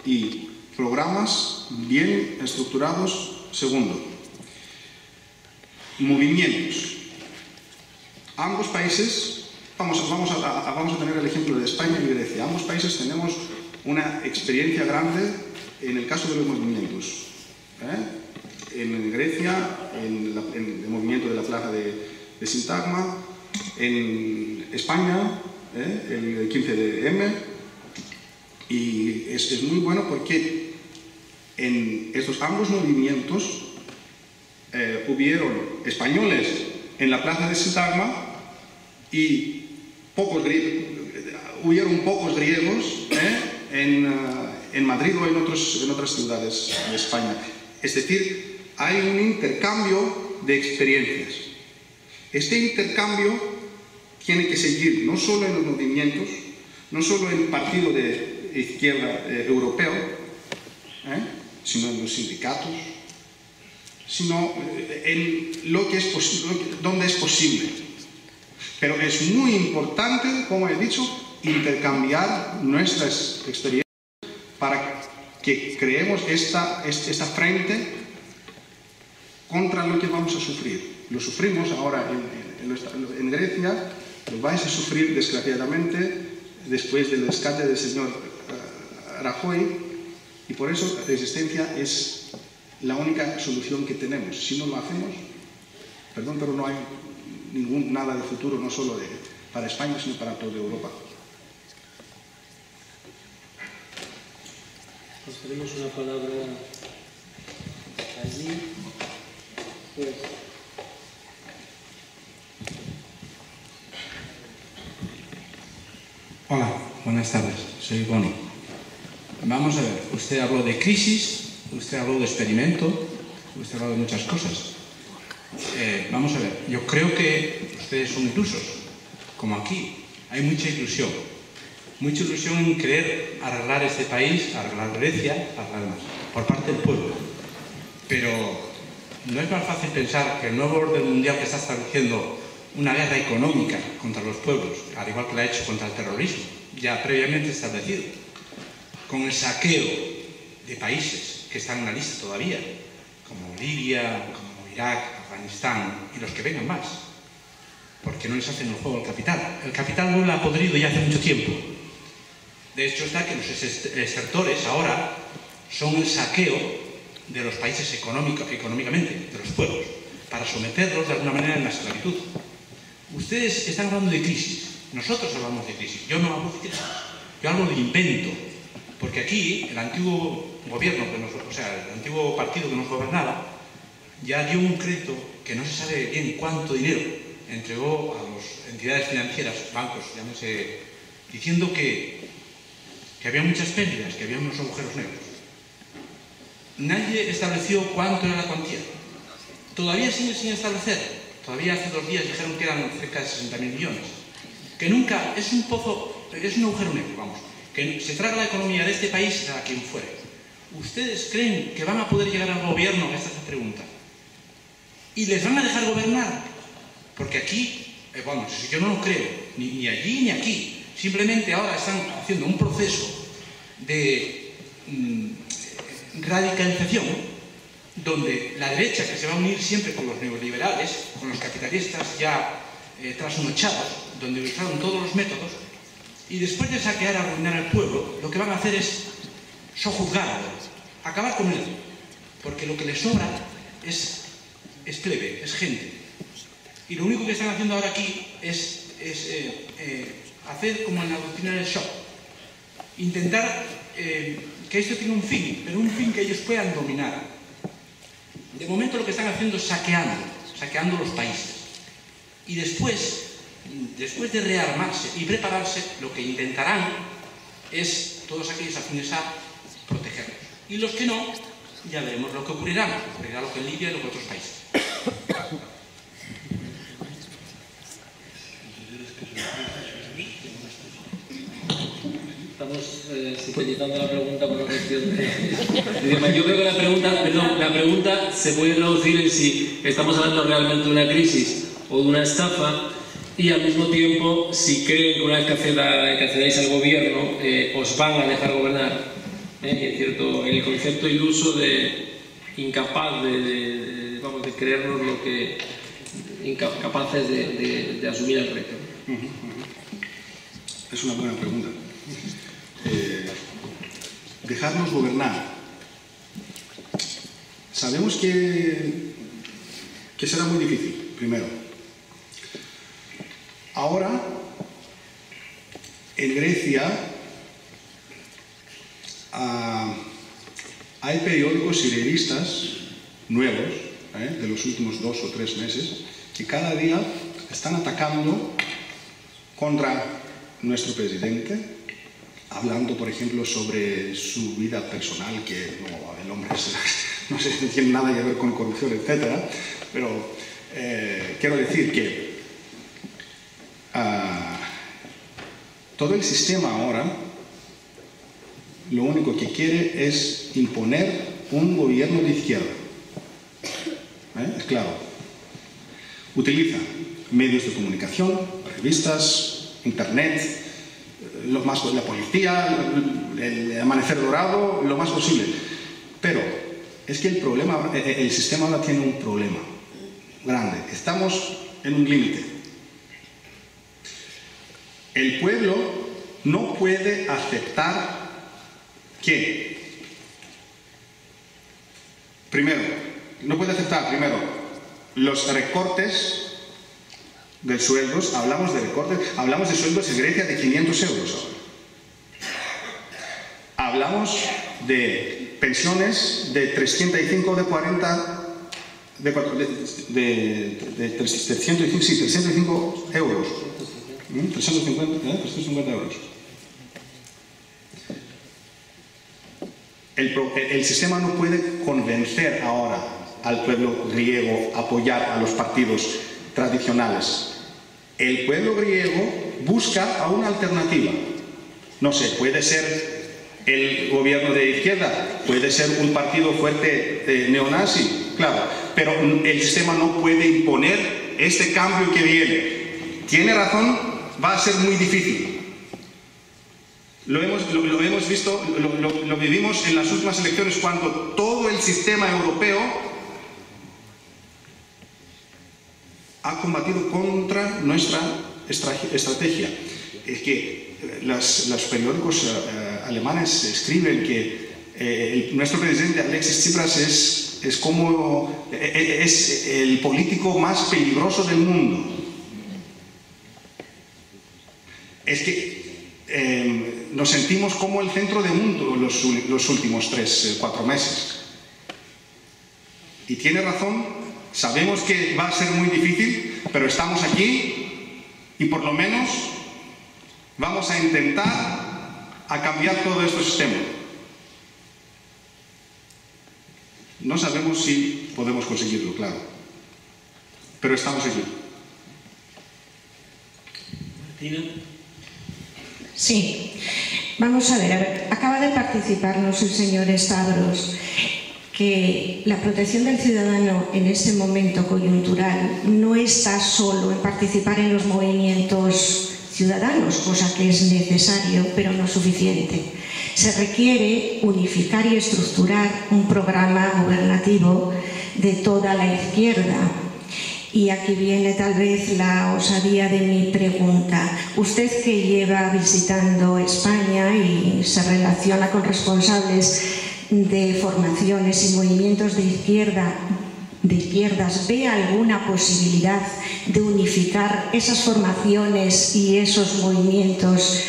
y programas bien estructurados segundo. Movimientos. Ambos países, vamos a tener el ejemplo de España y Grecia. Ambos países tenemos una experiencia grande en el caso de los movimientos. En Grecia, en el movimiento de la plaza de Sintagma, en España, el 15M, y es muy bueno porque en estos ambos movimientos hubieron españoles en la plaza de Sintagma y hubieron pocos griegos en Madrid o en otras ciudades de España. Es decir, hay un intercambio de experiencias. Este intercambio tiene que seguir no solo en los movimientos, no solo en el partido de izquierda europeo, sino en los sindicatos, sino en lo que es donde es posible. Pero es muy importante, como he dicho, intercambiar nuestras experiencias para que creemos esta frente contra lo que vamos a sufrir. Lo sufrimos ahora en Grecia, lo vais a sufrir desgraciadamente después del rescate del señor Rajoy, y por eso la resistencia es la única solución que tenemos. Si no lo hacemos, Perdón, pero no hay nada de futuro, no solo para España, sino para toda Europa. Pues tenemos una palabra allí. Pues. Hola, buenas tardes, soy Boni. Vamos a ver, usted habló de crisis, usted habló de experimento, usted habló de muchas cosas. Vamos a ver, yo creo que ustedes son ilusos, como aquí. Hay mucha ilusión en querer arreglar este país, arreglar Grecia, arreglar más, por parte del pueblo. Pero no es más fácil pensar que el nuevo orden mundial que está estableciendo una guerra económica contra los pueblos, al igual que la ha hecho contra el terrorismo, ya previamente establecido, con el saqueo de países que están en la lista todavía, como Libia, como Irak, Afganistán y los que vengan más, porque no les hacen el juego al capital. El capital no lo ha podrido ya hace mucho tiempo. De hecho está que los exertores ahora son el saqueo de los países económicamente, de los pueblos, para someterlos de alguna manera en la esclavitud. Ustedes están hablando de crisis, nosotros hablamos de crisis. Yo no hablo de crisis, yo hablo de invento, porque aquí el antiguo gobierno, el antiguo partido que nos gobernaba, ya dio un crédito que no se sabe bien cuánto dinero entregó a las entidades financieras, bancos, llámese, diciendo que había muchas pérdidas, que había unos agujeros negros. Nadie estableció cuánto era la cuantía. Todavía sigue sin establecer. Todavía hace 2 días dijeron que eran cerca de 60.000 millones. Que nunca, es un pozo, es un agujero negro, vamos. Que se traga la economía de este país a quien fuere. ¿Ustedes creen que van a poder llegar al gobierno? Esta es la pregunta. ¿Y les van a dejar gobernar? Porque aquí, yo no lo creo, ni allí ni aquí. Simplemente ahora están haciendo un proceso de radicalización donde la derecha, que se va a unir siempre con los neoliberales, con los capitalistas ya trasnochados, donde usaron todos los métodos, y después de saquear, arruinar al pueblo, lo que van a hacer es sojuzgarlo, acabar con él, porque lo que les sobra es plebe, es gente. Y lo único que están haciendo ahora aquí es hacer como en la doctrina del shock, intentar que esto tenga un fin, pero un fin que ellos puedan dominar. De momento lo que están haciendo es saqueando los países. Y después de rearmarse y prepararse, lo que intentarán es, todos aquellos afines a protegerlos. Y los que no, ya veremos lo que ocurrirá. Ocurrirá lo que en Libia y lo que en otros países. Estamos sintetizando la pregunta por una cuestión de idioma. Yo creo que la pregunta se puede traducir en si estamos hablando realmente de una crisis o de una estafa, y al mismo tiempo si creen que una vez que accedáis al gobierno os van a dejar gobernar. Y es cierto, el concepto iluso de incapaz de creernos lo que incapaces de asumir el reto. Es una buena pregunta. Dejarnos gobernar. Sabemos que será muy difícil, primero. Ahora, en Grecia, hay periódicos y revistas nuevos, de los últimos 2 o 3 meses, que cada día están atacando contra nuestro presidente, hablando, por ejemplo, sobre su vida personal, que el hombre no tiene nada que ver con corrupción, etc. Pero quiero decir que todo el sistema ahora lo único que quiere es imponer un gobierno de izquierda. Es claro. Utiliza medios de comunicación, revistas, internet, la policía, el amanecer dorado, lo más posible. Pero es que el sistema ahora tiene un problema grande. Estamos en un límite. El pueblo no puede aceptar que, primero, los recortes de sueldos, hablamos de recortes, hablamos de sueldos en Grecia de 500 euros ahora. Hablamos de pensiones de 305, de 40, de 305 euros. 350 euros. El sistema no puede convencer ahora al pueblo griego a apoyar a los partidos tradicionales. El pueblo griego busca a una alternativa. No sé, puede ser el gobierno de izquierda, puede ser un partido fuerte neonazi, claro, pero el sistema no puede imponer este cambio que viene. Tiene razón, va a ser muy difícil. Lo hemos visto, lo vivimos en las últimas elecciones, cuando todo el sistema europeo ha combatido contra nuestra estrategia. Es que los periódicos alemanes escriben que nuestro presidente Alexis Tsipras es el político más peligroso del mundo. Es que nos sentimos como el centro del mundo los últimos 3-4 meses. Y tiene razón, sabemos que va a ser muy difícil, pero estamos aquí y por lo menos vamos a intentar a cambiar todo este sistema. No sabemos si podemos conseguirlo, claro, pero estamos aquí. Martina. Sí, vamos a ver, acaba de participarnos el señor Stavros que la protección del ciudadano en este momento coyuntural no está solo en participar en los movimientos ciudadanos, cosa que es necesario pero no suficiente. Se requiere unificar y estructurar un programa gubernativo de toda la izquierda. Y aquí viene tal vez la osadía de mi pregunta. Usted que lleva visitando España y se relaciona con responsables de formaciones y movimientos de izquierdas, ¿ve alguna posibilidad de unificar esas formaciones y esos movimientos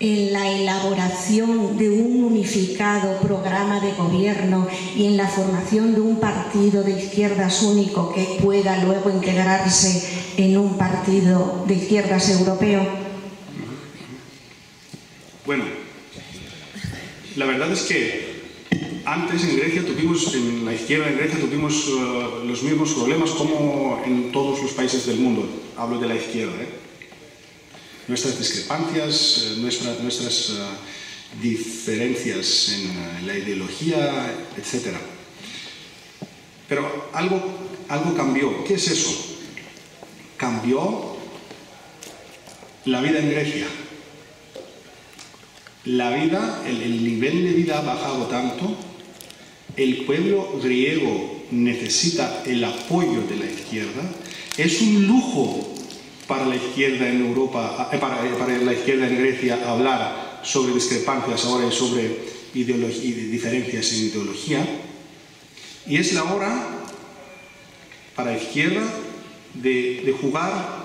en la elaboración de un unificado programa de gobierno y en la formación de un partido de izquierdas único que pueda luego integrarse en un partido de izquierdas europeo? Bueno, la verdad es que antes en Grecia en la izquierda en Grecia tuvimos los mismos problemas como en todos los países del mundo. Hablo de la izquierda, Nuestras discrepancias, nuestras diferencias en la ideología, etc. Pero algo cambió. ¿Qué es eso? Cambió la vida en Grecia. El nivel de vida ha bajado tanto. El pueblo griego necesita el apoyo de la izquierda. Es un lujo para la izquierda en Europa, para la izquierda en Grecia, hablar sobre discrepancias ahora y sobre diferencias en ideología. Y es la hora para la izquierda de jugar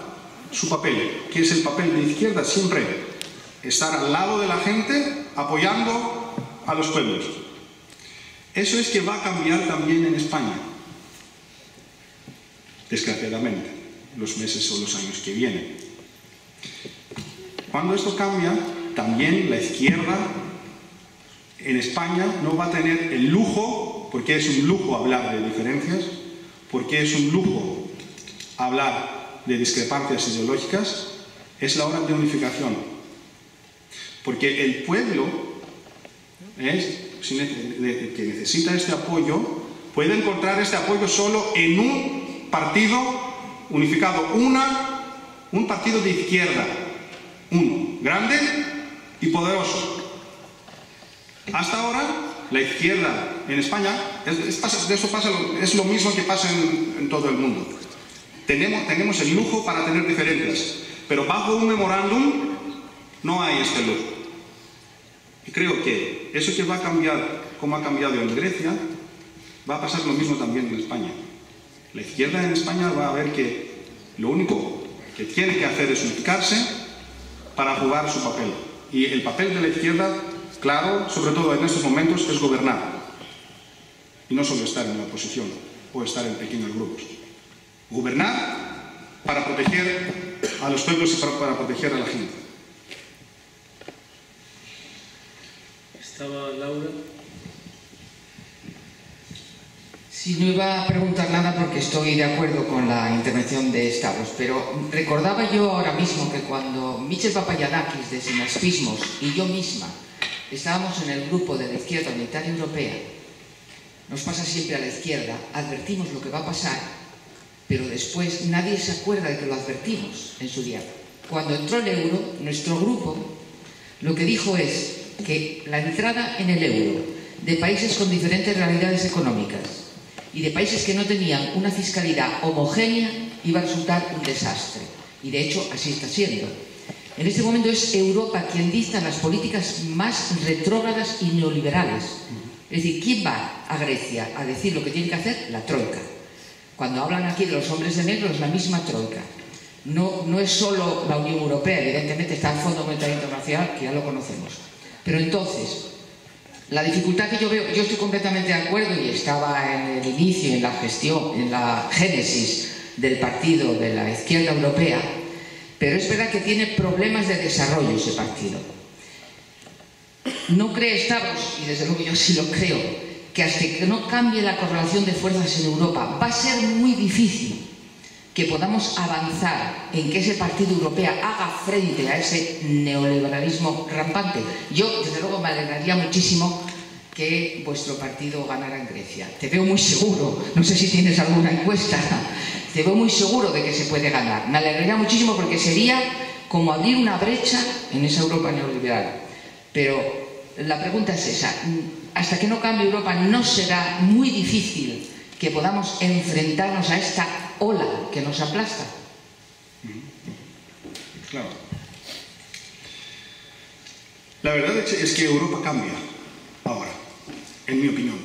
su papel. ¿Qué es el papel de izquierda? Siempre estar al lado de la gente, apoyando a los pueblos. Eso es que va a cambiar también en España, desgraciadamente, los meses o los años que vienen. Cuando esto cambia, también la izquierda en España no va a tener el lujo, porque es un lujo hablar de diferencias, porque es un lujo hablar de discrepancias ideológicas, es la hora de unificación. Porque el pueblo que necesita este apoyo puede encontrar este apoyo solo en un partido unificado, un partido de izquierda, uno, grande y poderoso. Hasta ahora, la izquierda en España, es lo mismo que pasa en todo el mundo. Tenemos el lujo para tener diferencias, pero bajo un memorándum no hay este lujo. Y creo que eso que va a cambiar, como ha cambiado en Grecia, va a pasar lo mismo también en España. La izquierda en España va a ver que lo único que tiene que hacer es unificarse para jugar su papel. Y el papel de la izquierda, claro, sobre todo en estos momentos, es gobernar. Y no solo estar en la oposición o estar en pequeños grupos. Gobernar para proteger a los pueblos y para proteger a la gente. Estaba Laura. Sí, no iba a preguntar nada porque estoy de acuerdo con la intervención de Stavros, pero recordaba yo ahora mismo que cuando Michel Papayannakis de Sinaspismos y yo misma estábamos en el grupo de la Izquierda Unitaria Europea, nos pasa siempre a la izquierda, advertimos lo que va a pasar, pero después nadie se acuerda de que lo advertimos en su día. Cuando entró el euro, nuestro grupo lo que dijo es que la entrada en el euro de países con diferentes realidades económicas y de países que no tenían una fiscalidad homogénea iba a resultar un desastre. Y de hecho así está siendo. En este momento es Europa quien dicta las políticas más retrógradas y neoliberales. Es decir, ¿quién va a Grecia a decir lo que tiene que hacer? La Troika. Cuando hablan aquí de los hombres de negro es la misma Troika. No es solo la Unión Europea, evidentemente está el Fondo Monetario Internacional, que ya lo conocemos. Pero entonces, la dificultad que yo veo, yo estoy completamente de acuerdo y estaba en el inicio, en la gestión, en la génesis del partido de la izquierda europea, pero es verdad que tiene problemas de desarrollo ese partido. ¿No cree Stavros, y desde luego yo sí lo creo, que hasta que no cambie la correlación de fuerzas en Europa va a ser muy difícil que podamos avanzar en que ese partido europeo haga frente a ese neoliberalismo rampante? Yo, desde luego, me alegraría muchísimo que vuestro partido ganara en Grecia. Te veo muy seguro, no sé si tienes alguna encuesta, te veo muy seguro de que se puede ganar. Me alegraría muchísimo porque sería como abrir una brecha en esa Europa neoliberal. Pero la pregunta es esa, hasta que no cambie Europa no será muy difícil que podamos enfrentarnos a esta ola que nos aplasta. Claro. La verdad es que Europa cambia ahora, en mi opinión.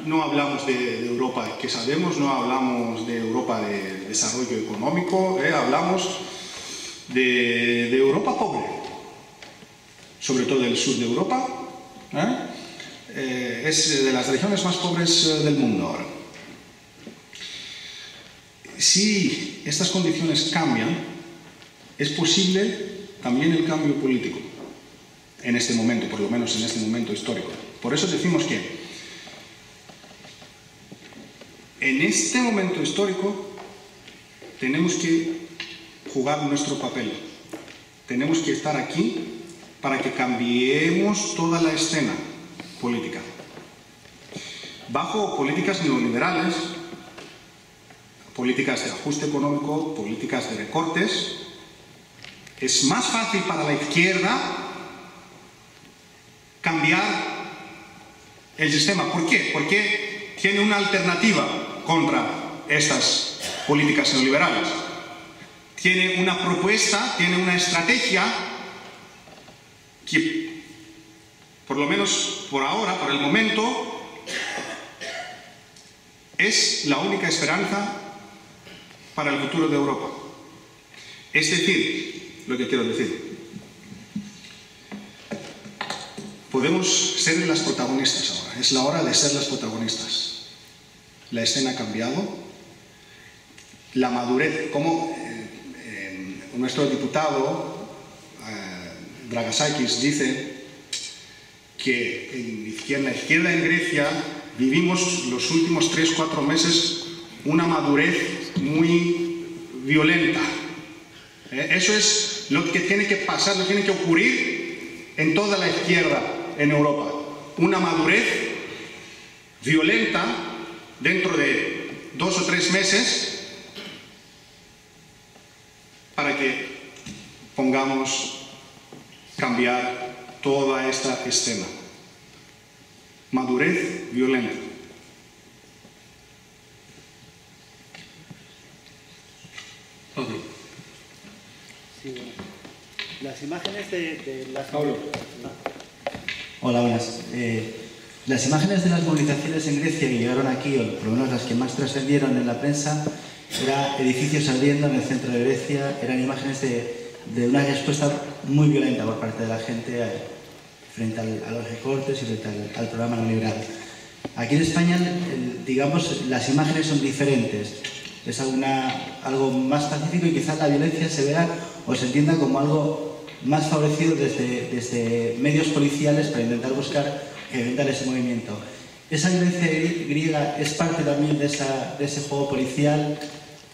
No hablamos de Europa que sabemos, no hablamos de Europa de desarrollo económico, hablamos de Europa pobre, sobre todo del sur de Europa. Es de las regiones más pobres del mundo ahora. Si estas condiciones cambian, es posible también el cambio político en este momento, por lo menos en este momento histórico. Por eso decimos que en este momento histórico tenemos que jugar nuestro papel. Tenemos que estar aquí para que cambiemos toda la escena política. Bajo políticas neoliberales, políticas de ajuste económico, políticas de recortes, es más fácil para la izquierda cambiar el sistema. ¿Por qué? Porque tiene una alternativa contra estas políticas neoliberales. Tiene una propuesta, tiene una estrategia que, por lo menos por ahora, por el momento, es la única esperanza para el futuro de Europa. Es decir, lo que quiero decir, podemos ser las protagonistas ahora. Es la hora de ser las protagonistas. La escena ha cambiado. La madurez, como nuestro diputado Dragasakis dice, que en la izquierda en Grecia vivimos los últimos 3-4 meses una madurez muy violenta. Eso es lo que tiene que pasar, lo que tiene que ocurrir en toda la izquierda en Europa. Una madurez violenta dentro de 2 o 3 meses para que pongamos cambiar toda esta escena. Madurez violenta. Pablo. Sí, bueno. Las imágenes de las... Pablo. Hola, buenas. Las imágenes de las movilizaciones en Grecia que llegaron aquí, o por lo menos las que más trascendieron en la prensa, eran edificios ardiendo en el centro de Grecia, eran imágenes de una respuesta muy violenta por parte de la gente frente a los recortes y frente al programa neoliberal. Aquí en España, digamos, las imágenes son diferentes. Es algo más pacífico y quizás la violencia se vea o se entienda como algo más favorecido desde medios policiales para intentar buscar evitar ese movimiento. ¿Esa violencia griega es parte también de ese juego policial,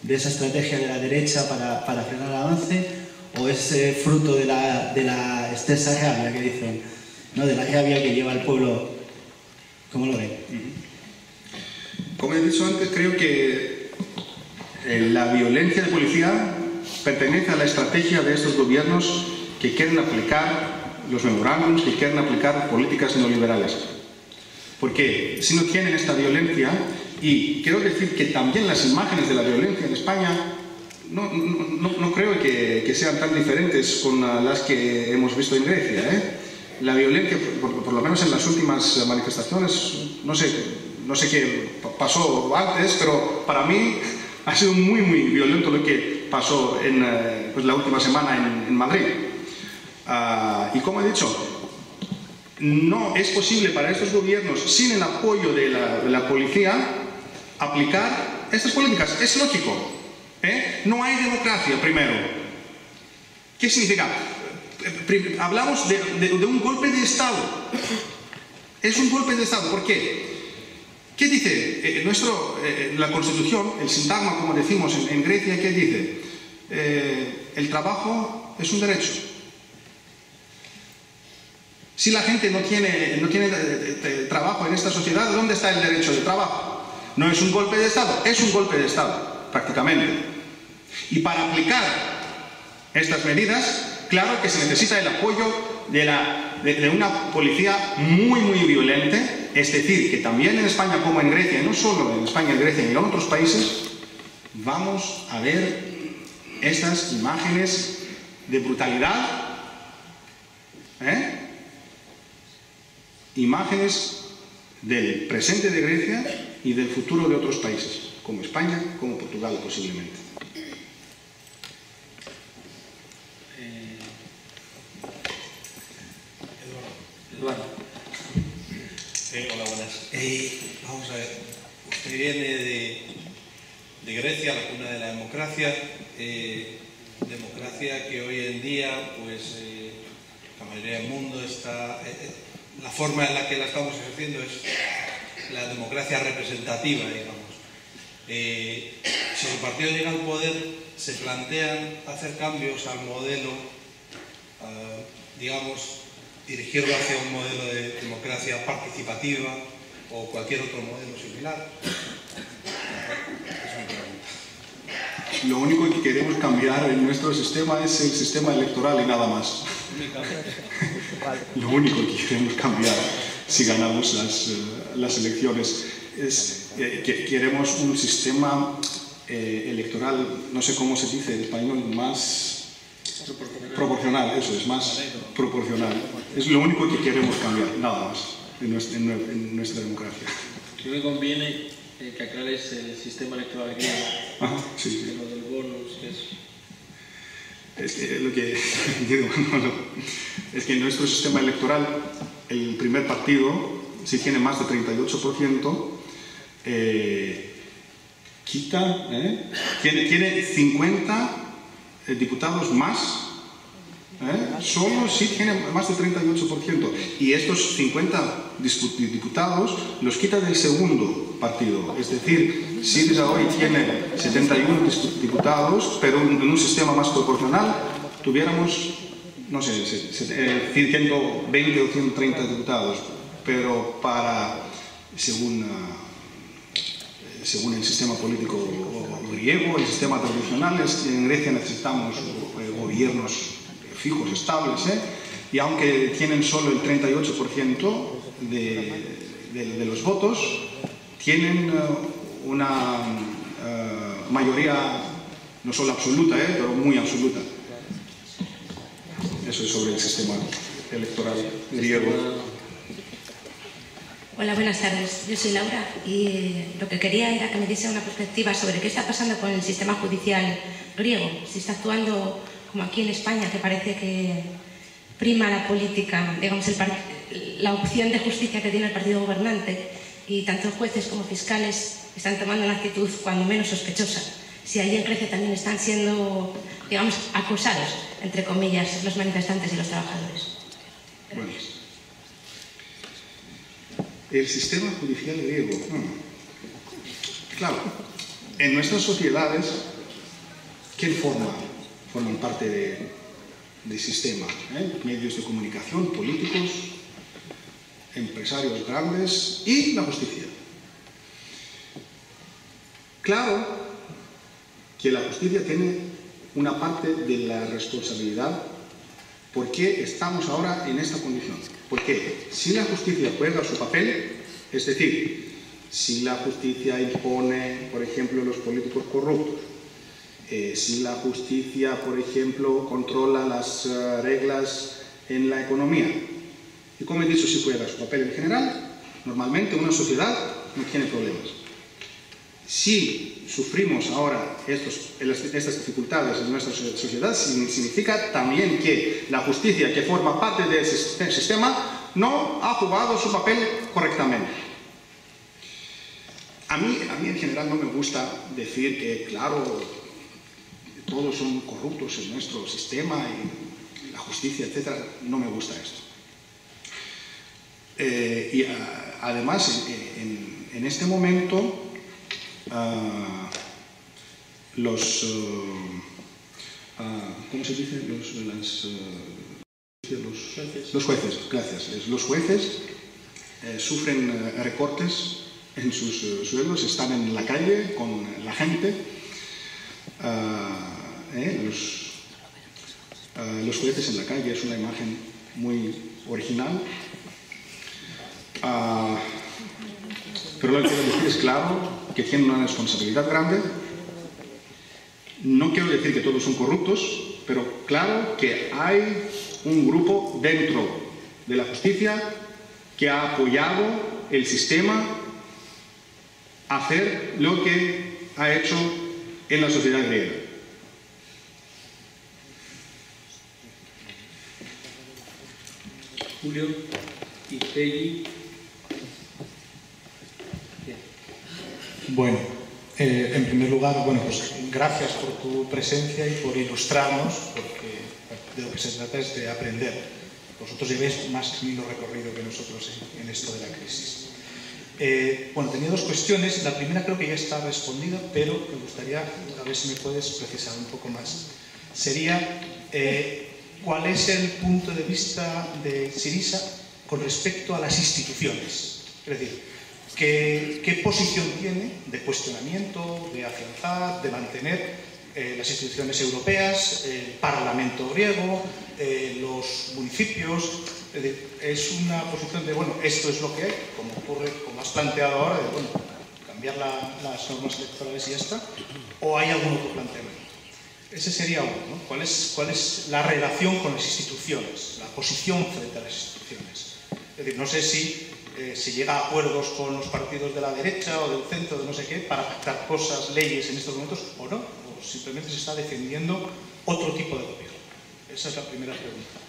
de esa estrategia de la derecha para frenar el avance, o es fruto de la extensa rabia que dicen, ¿no? De la rabia que lleva el pueblo? ¿Cómo lo ven? Como he dicho antes, creo que la violencia de policía pertenece a la estrategia de estos gobiernos que quieren aplicar los memorándums, que quieren aplicar políticas neoliberales. Porque si no tienen esta violencia, y quiero decir que también las imágenes de la violencia en España no creo que sean tan diferentes con las que hemos visto en Grecia, ¿eh? La violencia, por lo menos en las últimas manifestaciones, no sé qué pasó antes, pero para mí ha sido muy violento lo que pasó en pues la última semana en Madrid. Y como he dicho, no es posible para estos gobiernos, sin el apoyo de la policía, aplicar estas políticas. Es lógico, ¿eh? No hay democracia, primero. ¿Qué significa? Hablamos de un golpe de Estado. Es un golpe de Estado. ¿Por qué? ¿Qué dice la Constitución, el sintagma, como decimos en Grecia? ¿Qué dice? El trabajo es un derecho. Si la gente no tiene trabajo en esta sociedad, ¿dónde está el derecho de trabajo? No es un golpe de Estado, es un golpe de Estado, prácticamente. Y para aplicar estas medidas, claro que se necesita el apoyo de una policía muy violenta. Es decir, que también en España como en Grecia, y no solo en España, en Grecia y en otros países, vamos a ver estas imágenes de brutalidad, imágenes del presente de Grecia y del futuro de otros países, como España, como Portugal posiblemente. Eduardo. Hola, buenas. Vamos a ver, usted viene de Grecia, la cuna de la democracia, democracia que hoy en día, pues, la mayoría del mundo está... la forma en la que la estamos ejerciendo es la democracia representativa, digamos. Si su partido llega al poder, se plantean hacer cambios al modelo, digamos, dirigirlo hacia un modelo de democracia participativa o cualquier otro modelo similar. Es mi pregunta. Lo único que queremos cambiar en nuestro sistema es el sistema electoral y nada más. Lo único que queremos cambiar si ganamos las elecciones es que queremos un sistema electoral, no sé cómo se dice en español, más proporcional, eso es, más proporcional. Es lo único que queremos cambiar, nada más, en nuestra democracia. Creo que conviene que aclares el sistema electoral griego. Ajá, sí. Lo del bonus, que es... Es que lo que digo, es que en nuestro sistema electoral el primer partido, si tiene más de 38%, tiene 50 diputados más, solo si tiene más del 38%. Y estos 50 diputados los quita del segundo partido. Es decir, Syriza hoy tiene 71 diputados, pero en un sistema más proporcional tuviéramos, no sé, 120 o 130 diputados. Pero según el sistema político griego, el sistema tradicional, en Grecia necesitamos gobiernos fijos, estables, y aunque tienen solo el 38% de los votos, tienen una mayoría no solo absoluta, pero muy absoluta. Eso es sobre el sistema electoral griego. Hola, buenas tardes. Yo soy Laura y lo que quería era que me diese una perspectiva sobre qué está pasando con el sistema judicial griego. Si está actuando como aquí en España, que parece que prima la política, digamos, la opción de justicia que tiene el partido gobernante, y tanto jueces como fiscales están tomando una actitud cuando menos sospechosa. Si allí en Grecia también están siendo, digamos, acosados, entre comillas, los manifestantes y los trabajadores. Bueno. El sistema judicial griego. Claro, en nuestras sociedades, ¿quién forman parte del sistema? Medios de comunicación, políticos, empresarios grandes y la justicia. Claro que la justicia tiene una parte de la responsabilidad. ¿Por qué estamos ahora en esta condición? Porque si la justicia juega su papel, es decir, si la justicia impone, por ejemplo, los políticos corruptos, si la justicia, por ejemplo, controla las reglas en la economía, y como he dicho, si juega su papel en general, normalmente una sociedad no tiene problemas. Si sufrimos ahora estas dificultades en nuestra sociedad, significa también que la justicia, que forma parte del sistema, no ha jugado su papel correctamente. A mí en general no me gusta decir que, claro, todos son corruptos en nuestro sistema y la justicia, etc. No me gusta esto. Y además, en este momento, ¿cómo se dice? Los jueces, gracias. Los jueces sufren recortes en sus sueldos, están en la calle con la gente. Los jueces en la calle es una imagen muy original. Pero lo que quiero decir es, claro, que tienen una responsabilidad grande. No quiero decir que todos son corruptos, pero claro que hay un grupo dentro de la justicia que ha apoyado el sistema a hacer lo que ha hecho en la sociedad griega. Julio y Peggy. Bueno, en primer lugar, pues gracias por tu presencia y por ilustrarnos, porque de lo que se trata es de aprender. Vosotros llevéis más camino recorrido que nosotros en esto de la crisis. Tenía dos cuestiones. La primera creo que ya está respondida, pero me gustaría, a ver si me puedes precisar un poco más. Sería, ¿cuál es el punto de vista de Syriza con respecto a las instituciones? Es decir, ¿qué posición tiene de cuestionamiento, de afianzar, de mantener las instituciones europeas, el Parlamento griego, los municipios? Es una posición de, esto es lo que hay, como ocurre, como has planteado ahora, de, cambiar las normas electorales y ya está, o hay algún otro planteamiento. Ese sería uno, ¿no? ¿Cuál es la relación con las instituciones, la posición frente a las instituciones? Es decir, no sé si se llega a acuerdos con los partidos de la derecha o del centro, de no sé qué, para pactar cosas, leyes en estos momentos, o no, o simplemente se está defendiendo otro tipo de gobierno. Esa es la primera pregunta.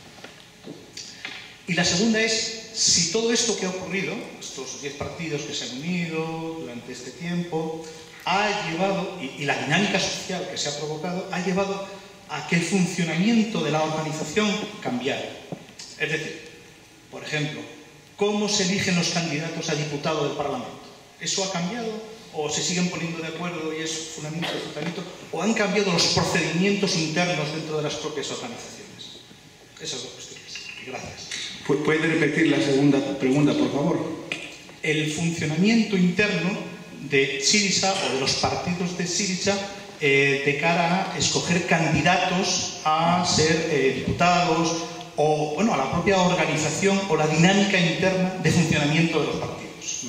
Y la segunda es, si todo esto que ha ocurrido, estos 10 partidos que se han unido durante este tiempo, ha llevado, y la dinámica social que se ha provocado, ha llevado a que el funcionamiento de la organización cambiara. Es decir, por ejemplo, ¿cómo se eligen los candidatos a diputado del Parlamento? ¿Eso ha cambiado? ¿O se siguen poniendo de acuerdo y es fundamento? ¿O han cambiado los procedimientos internos dentro de las propias organizaciones? Esas dos cuestiones. Gracias. ¿Puede repetir la segunda pregunta, por favor? El funcionamiento interno de Syriza o de los partidos de Syriza de cara a escoger candidatos a ser diputados o a la propia organización o la dinámica interna de funcionamiento de los partidos.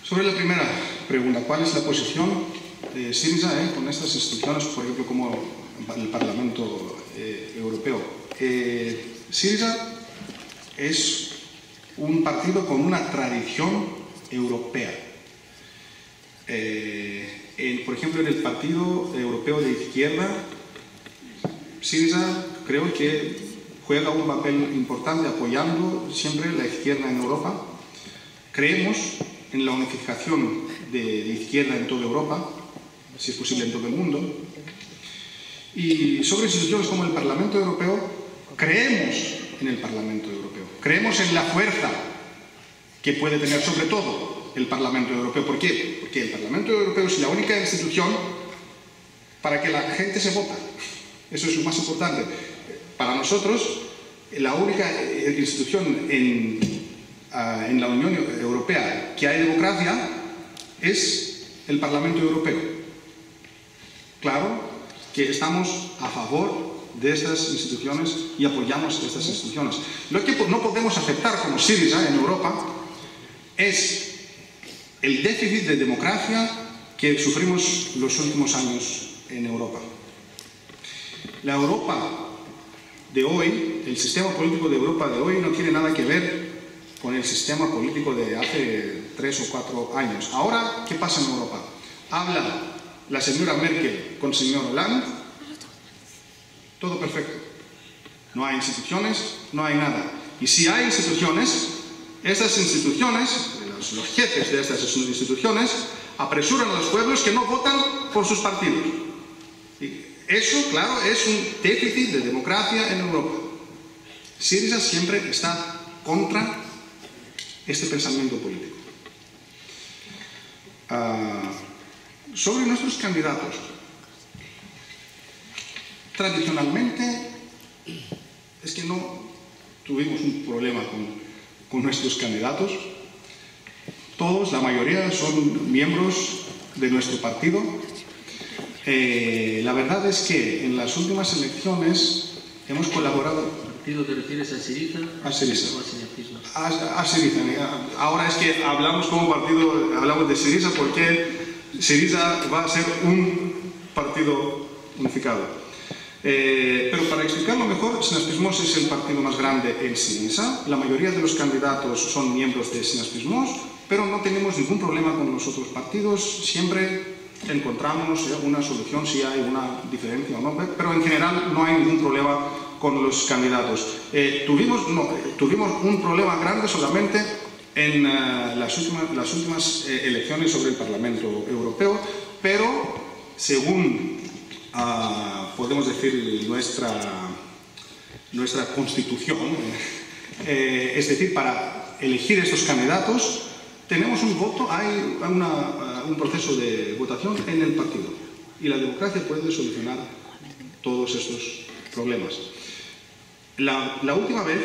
Sobre la primera pregunta, ¿cuál es la posición de Syriza con estas instituciones, por ejemplo, como el Parlamento Europeo? Syriza es un partido con una tradición europea. Por ejemplo, en el Partido Europeo de Izquierda, Syriza creo que juega un papel importante apoyando siempre la izquierda en Europa. Creemos en la unificación de izquierda en toda Europa, si es posible en todo el mundo. Y sobre instituciones como el Parlamento Europeo, creemos en el Parlamento Europeo. Creemos en la fuerza que puede tener sobre todo el Parlamento Europeo. ¿Por qué? Porque el Parlamento Europeo es la única institución para que la gente se vota. Eso es lo más importante. Para nosotros, la única institución en la Unión Europea que hay democracia es el Parlamento Europeo. Claro que estamos a favor de estas instituciones y apoyamos estas instituciones. Lo que no podemos aceptar como Syriza en Europa es el déficit de democracia que sufrimos los últimos años en Europa. La Europa de hoy, el sistema político de Europa de hoy no tiene nada que ver con el sistema político de hace 3 o 4 años. Ahora, ¿qué pasa en Europa? Habla la señora Merkel con el señor Hollande, todo perfecto. No hay instituciones, no hay nada. Y si hay instituciones, estas instituciones, los jefes de estas instituciones, apresuran a los pueblos que no votan por sus partidos. Y eso, claro, es un déficit de democracia en Europa. Syriza siempre está contra este pensamiento político. Sobre nuestros candidatos, tradicionalmente es que no tuvimos un problema con nuestros candidatos. Todos, la mayoría, son miembros de nuestro partido. La verdad es que en las últimas elecciones hemos colaborado. ¿Partido te refieres a Syriza? A Syriza. ¿O a Sinaprismo? A Syriza. Ahora es que hablamos como partido, hablamos de Syriza porque Syriza va a ser un partido unificado. Pero para explicarlo mejor, Sinaprismos es el partido más grande en Syriza. La mayoría de los candidatos son miembros de Sinaprismos, pero no tenemos ningún problema con los otros partidos. Siempre encontramos una solución si hay una diferencia o no, pero en general no hay ningún problema con los candidatos. Tuvimos un problema grande solamente en las últimas elecciones sobre el Parlamento Europeo, pero según podemos decir nuestra Constitución, es decir, para elegir estos candidatos tenemos un voto, hay un proceso de votación en el partido y la democracia puede solucionar todos estos problemas. La última vez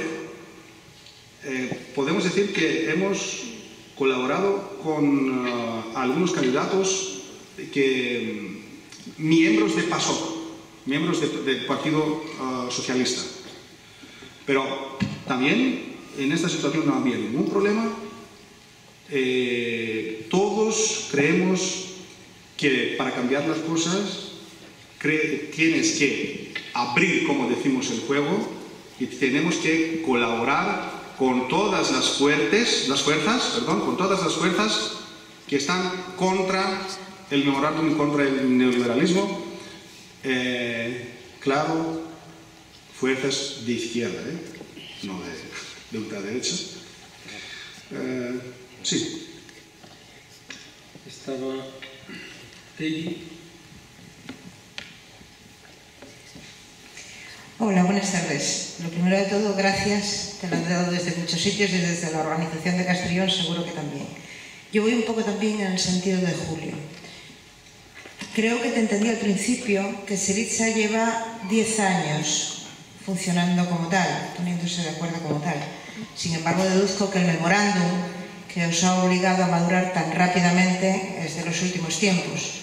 podemos decir que hemos colaborado con algunos candidatos miembros de PASOK, miembros del Partido Socialista. Pero también en esta situación no había ningún problema. Todos creemos que para cambiar las cosas tienes que abrir, como decimos, el juego y tenemos que colaborar con todas las fuerzas que están contra el memorándum, contra el neoliberalismo. Claro, fuerzas de izquierda, no de ultraderecha. Sí. Estaba Peggy. Hola, buenas tardes. Lo primero de todo, gracias. Te lo han dado desde muchos sitios y desde la organización de Castrillón seguro que también. Yo voy un poco también en el sentido de Julio. Creo que te entendí al principio que Syriza lleva 10 años funcionando como tal, poniéndose de acuerdo como tal. Sin embargo, deduzco que el memorándum que os ha obligado a madurar tan rápidamente es de los últimos tiempos.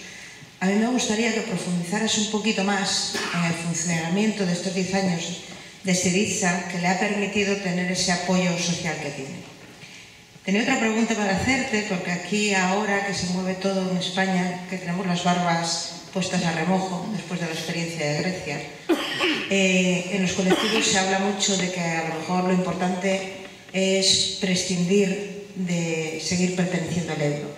A mí me gustaría que profundizaras un poquito más en el funcionamiento de estos 10 años de Syriza que le ha permitido tener ese apoyo social que tiene. Tenía otra pregunta para hacerte, porque aquí ahora que se mueve todo en España, que tenemos las barbas puestas a remojo después de la experiencia de Grecia, En los colectivos se habla mucho de que a lo mejor lo importante es prescindir de seguir perteneciendo al euro.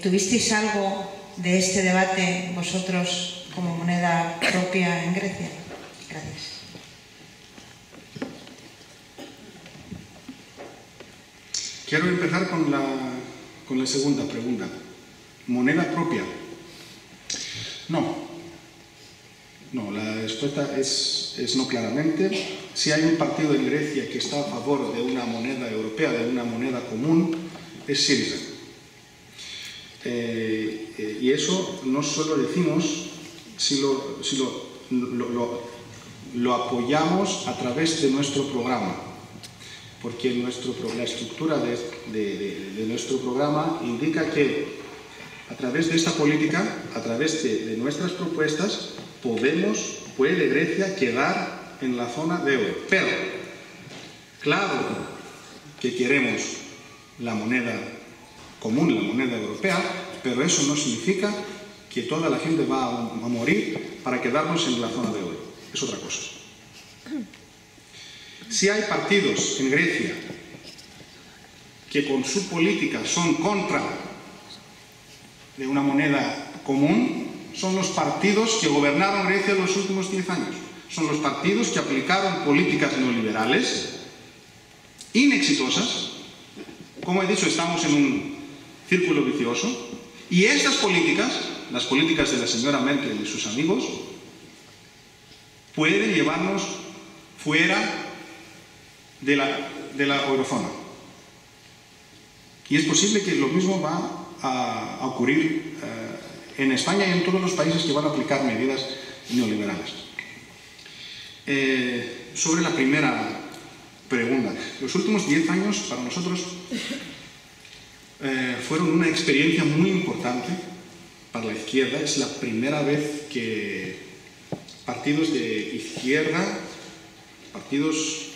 ¿Tuvisteis algo de este debate vosotros como moneda propia en Grecia? Gracias. Quiero empezar con la segunda pregunta. ¿Moneda propia? No. No, la respuesta es no claramente. Si hay un partido en Grecia que está a favor de una moneda europea, de una moneda común, es Syriza. Y eso no solo decimos, si lo apoyamos a través de nuestro programa, porque la estructura de nuestro programa indica que a través de esta política, a través de nuestras propuestas, puede Grecia quedar en la zona de euro. Pero, claro que queremos la moneda común, la moneda europea, pero eso no significa que toda la gente va a morir para quedarnos en la zona de euro. Es otra cosa. Si hay partidos en Grecia que con su política son contra de una moneda común, son los partidos que gobernaron Grecia en los últimos 10 años. Son los partidos que aplicaron políticas neoliberales inexitosas. Como he dicho, estamos en un círculo vicioso. Y estas políticas, las políticas de la señora Merkel y sus amigos, pueden llevarnos fuera de la eurozona. Y es posible que lo mismo va a ocurrir en España y en todos los países que van a aplicar medidas neoliberales. Sobre la primera pregunta, los últimos 10 años para nosotros fueron una experiencia muy importante para la izquierda. Es la primera vez que partidos de izquierda, partidos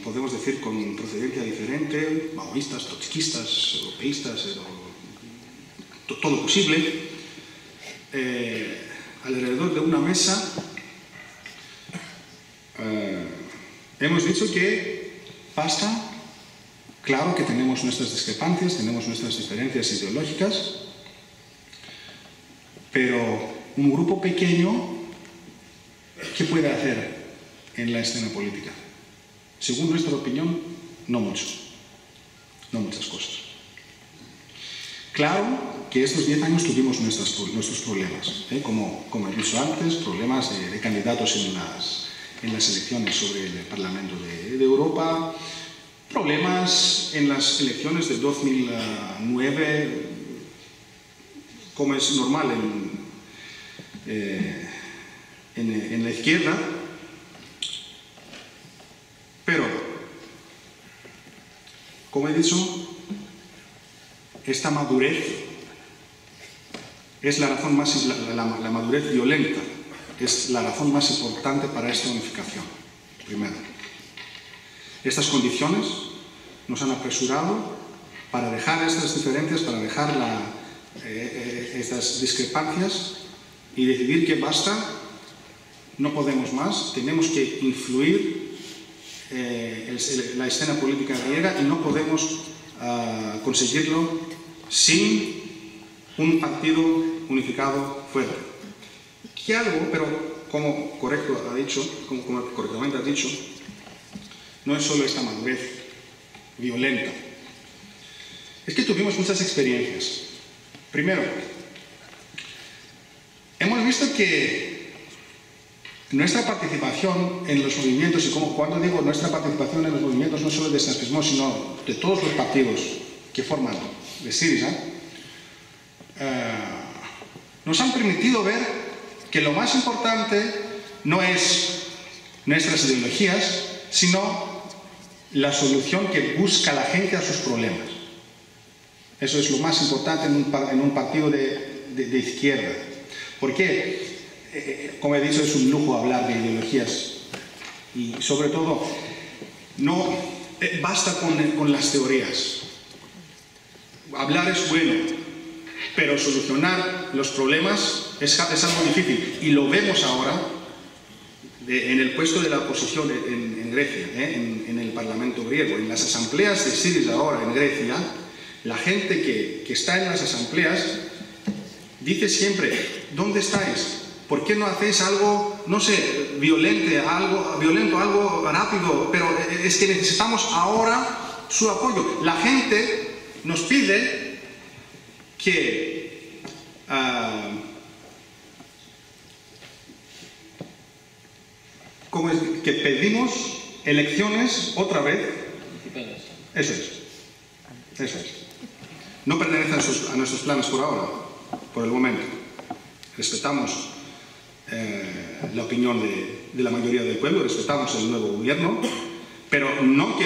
podemos decir, con procedencia diferente, maoístas, trotskistas, europeístas, todo posible, alrededor de una mesa, hemos dicho que basta. Claro que tenemos nuestras discrepancias, tenemos nuestras diferencias ideológicas, pero un grupo pequeño, ¿qué puede hacer en la escena política? Según nuestra opinión, no mucho, no muchas cosas. Claro que estos 10 años tuvimos nuestros problemas, como he dicho antes, problemas de candidatos en las elecciones sobre el Parlamento de Europa, problemas en las elecciones de 2009, como es normal en la izquierda. Pero, como he dicho, esta madurez es la razón más, la madurez violenta es la razón más importante para esta unificación. Primero, estas condiciones nos han apresurado para dejar estas diferencias, para dejar estas discrepancias y decidir que basta, no podemos más, tenemos que influir la escena política griega y no podemos conseguirlo sin un partido unificado fuerte. Que algo, pero como correctamente ha dicho, no es solo esta madurez violenta. Es que tuvimos muchas experiencias. Primero, hemos visto que nuestra participación en los movimientos, y cuando digo nuestra participación en los movimientos, no solo de Sinaspismo, sino de todos los partidos que forman de Syriza, nos han permitido ver que lo más importante no es nuestras ideologías, sino la solución que busca la gente a sus problemas. Eso es lo más importante en un partido de izquierda. ¿Por qué? Como he dicho, es un lujo hablar de ideologías y sobre todo no basta con las teorías. Hablar es bueno, pero solucionar los problemas es algo difícil. Y lo vemos ahora en el puesto de la oposición en Grecia, en el Parlamento griego. En las asambleas de Syriza ahora en Grecia, la gente que está en las asambleas dice siempre: ¿dónde estáis? ¿Por qué no hacéis algo, no sé, violento, algo rápido? Pero es que necesitamos ahora su apoyo. La gente nos pide que que pedimos elecciones otra vez. Eso es. No pertenece a nuestros planes por ahora, por el momento. Respetamos la opinión de la mayoría del pueblo, respetamos el nuevo gobierno, pero lo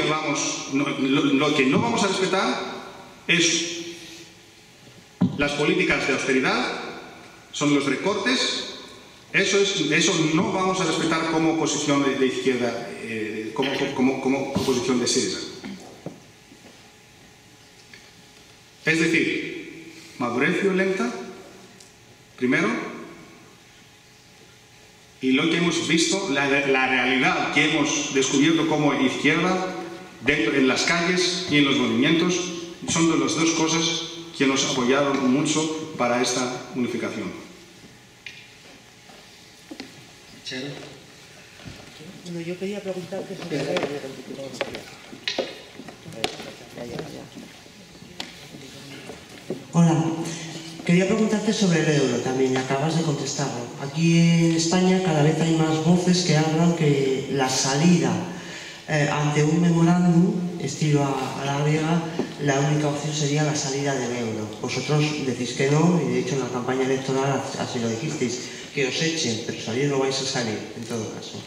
que no vamos a respetar es las políticas de austeridad, son los recortes. Eso no vamos a respetar como oposición de izquierda, como oposición de Syriza. Es decir, madurez violenta, primero, y lo que hemos visto, la realidad que hemos descubierto como izquierda en las calles y en los movimientos, son de las dos cosas que nos apoyaron mucho para esta unificación. Bueno, yo quería preguntarte sobre... Hola, quería preguntarte sobre el euro también, acabas de contestarlo. Aquí en España cada vez hay más voces que hablan que la salida ante un memorándum, estilo a la griega, la única opción sería la salida del euro. Vosotros decís que no, y de hecho en la campaña electoral así lo dijisteis, que os echen, pero salir no vais a salir, en todo caso.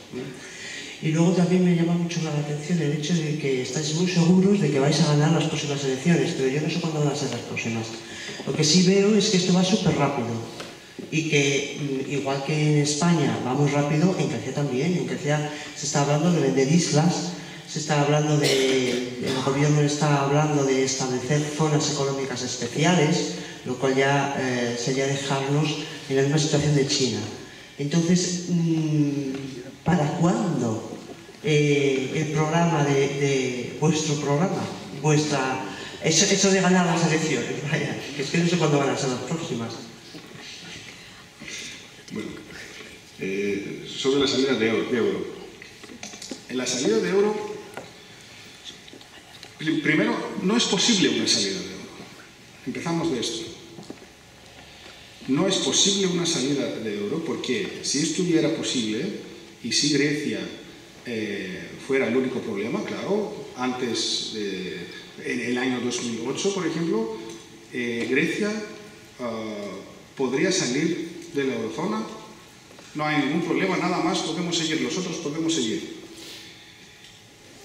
Y luego también me llama mucho la atención el hecho de que estáis muy seguros de que vais a ganar las próximas elecciones, pero yo no sé cuándo van a ser las próximas. Lo que sí veo es que esto va súper rápido y que, igual que en España vamos rápido, en Grecia también. En Grecia se está hablando de vender islas, se está hablando el gobierno está hablando de establecer zonas económicas especiales, lo cual ya sería dejarnos en la misma situación de China. Entonces, ¿para cuándo el programa de vuestro programa, eso de ganar las elecciones? Vaya, es que no sé cuándo van a ser las próximas. Bueno, sobre la salida de euro. En la salida de euro, primero, no es posible una salida de euro. Empezamos de esto. No es posible una salida de euro porque si estuviera posible y si Grecia fuera el único problema, claro, antes, en el año 2008, por ejemplo, Grecia podría salir de la eurozona, no hay ningún problema, nada más podemos seguir, nosotros podemos seguir.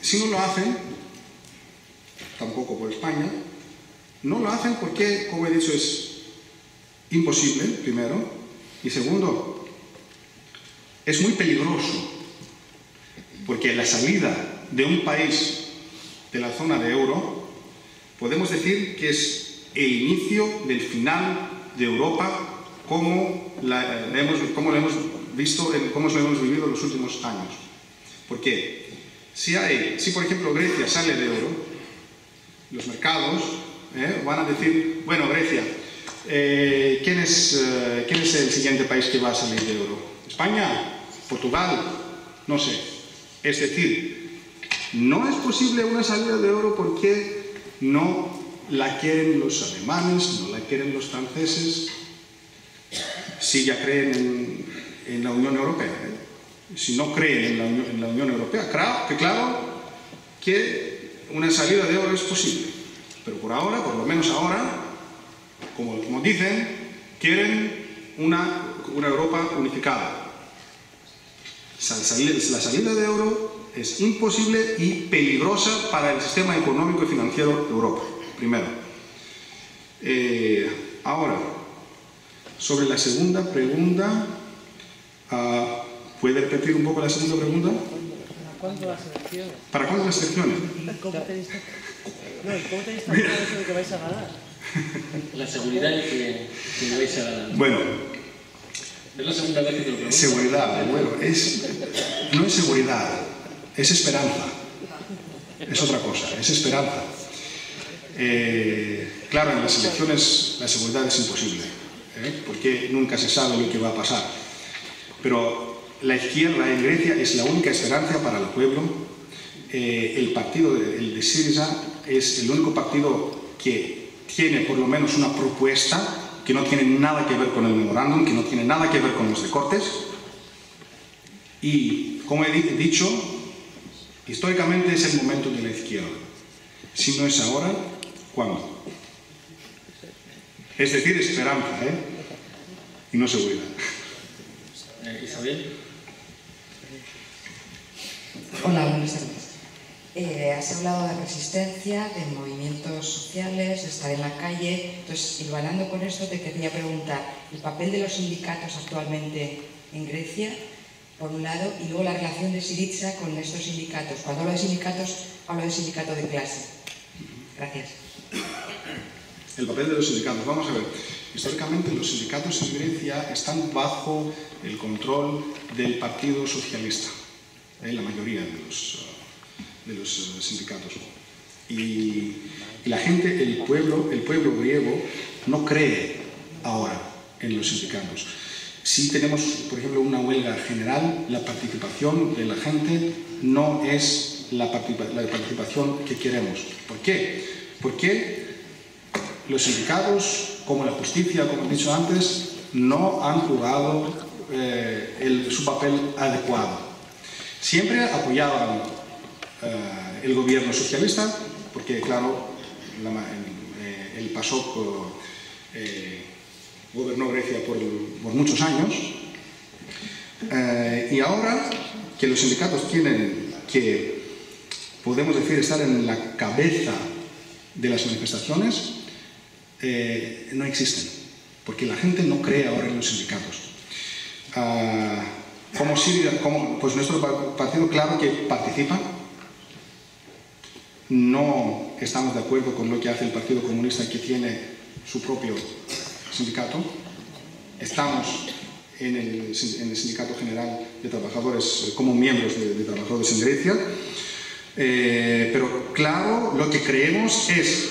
Si no lo hacen, tampoco por España, no lo hacen porque, como he dicho, es imposible, primero, y segundo, es muy peligroso, porque la salida de un país de la zona de euro, podemos decir que es el inicio del final de Europa como lo hemos visto, como lo hemos vivido en los últimos años. ¿Por qué? Si por ejemplo Grecia sale de euro, los mercados van a decir, bueno, Grecia, ¿quién es el siguiente país que va a salir de euro? ¿España? ¿Portugal? No sé. Es decir, no es posible una salida de euro porque no la quieren los alemanes, no la quieren los franceses, si ya creen en la Unión Europea. Si no creen en la Unión Europea, claro que una salida de euro es posible. Pero por ahora, por lo menos ahora, como dicen, quieren una Europa unificada. La salida de euro es imposible y peligrosa para el sistema económico y financiero de Europa, primero. Ahora, sobre la segunda pregunta, ¿puede repetir un poco la segunda pregunta? ¿Para cuándo las elecciones? ¿Para cuándo las elecciones? ¿Cómo tenéis tan claro eso de que vais a ganar? La seguridad que me vais a dar. Bueno. Es la segunda vez que te lo pregunto. Seguridad, bueno, no es seguridad, es esperanza. Es otra cosa, es esperanza. Claro, en las elecciones la seguridad es imposible, porque nunca se sabe lo que va a pasar. Pero la izquierda en Grecia es la única esperanza para el pueblo. El partido, el de Syriza, es el único partido que tiene por lo menos una propuesta que no tiene nada que ver con el memorándum, que no tiene nada que ver con los recortes. Y, como he dicho, históricamente es el momento de la izquierda. Si no es ahora, ¿cuándo? Es decir, esperanza, y no seguridad. Isabel. Hola, buenas tardes. Has hablado de resistencia, de movimientos sociales, de estar en la calle. Entonces, hilvanando con esto, te quería preguntar el papel de los sindicatos actualmente en Grecia, por un lado, y luego la relación de Syriza con estos sindicatos. Cuando hablo de sindicatos, hablo de sindicato de clase. Gracias. El papel de los sindicatos. Vamos a ver. Históricamente los sindicatos en Grecia están bajo el control del Partido Socialista, la mayoría de los sindicatos. Y la gente, el pueblo griego no cree ahora en los sindicatos. Si tenemos, por ejemplo, una huelga general, la participación de la gente no es la participación que queremos. ¿Por qué? Porque los sindicatos, como la justicia, como he dicho antes, no han jugado su papel adecuado. Siempre apoyaban el gobierno socialista, porque claro, el PASOK gobernó Grecia por muchos años, y ahora que los sindicatos tienen que, podemos decir, estar en la cabeza de las manifestaciones, no existen, porque la gente no cree ahora en los sindicatos. Pues nuestro partido, claro que participa. No estamos de acuerdo con lo que hace el Partido Comunista, que tiene su propio sindicato. Estamos en el Sindicato General de Trabajadores como miembros de trabajadores en Grecia. Pero claro, lo que creemos es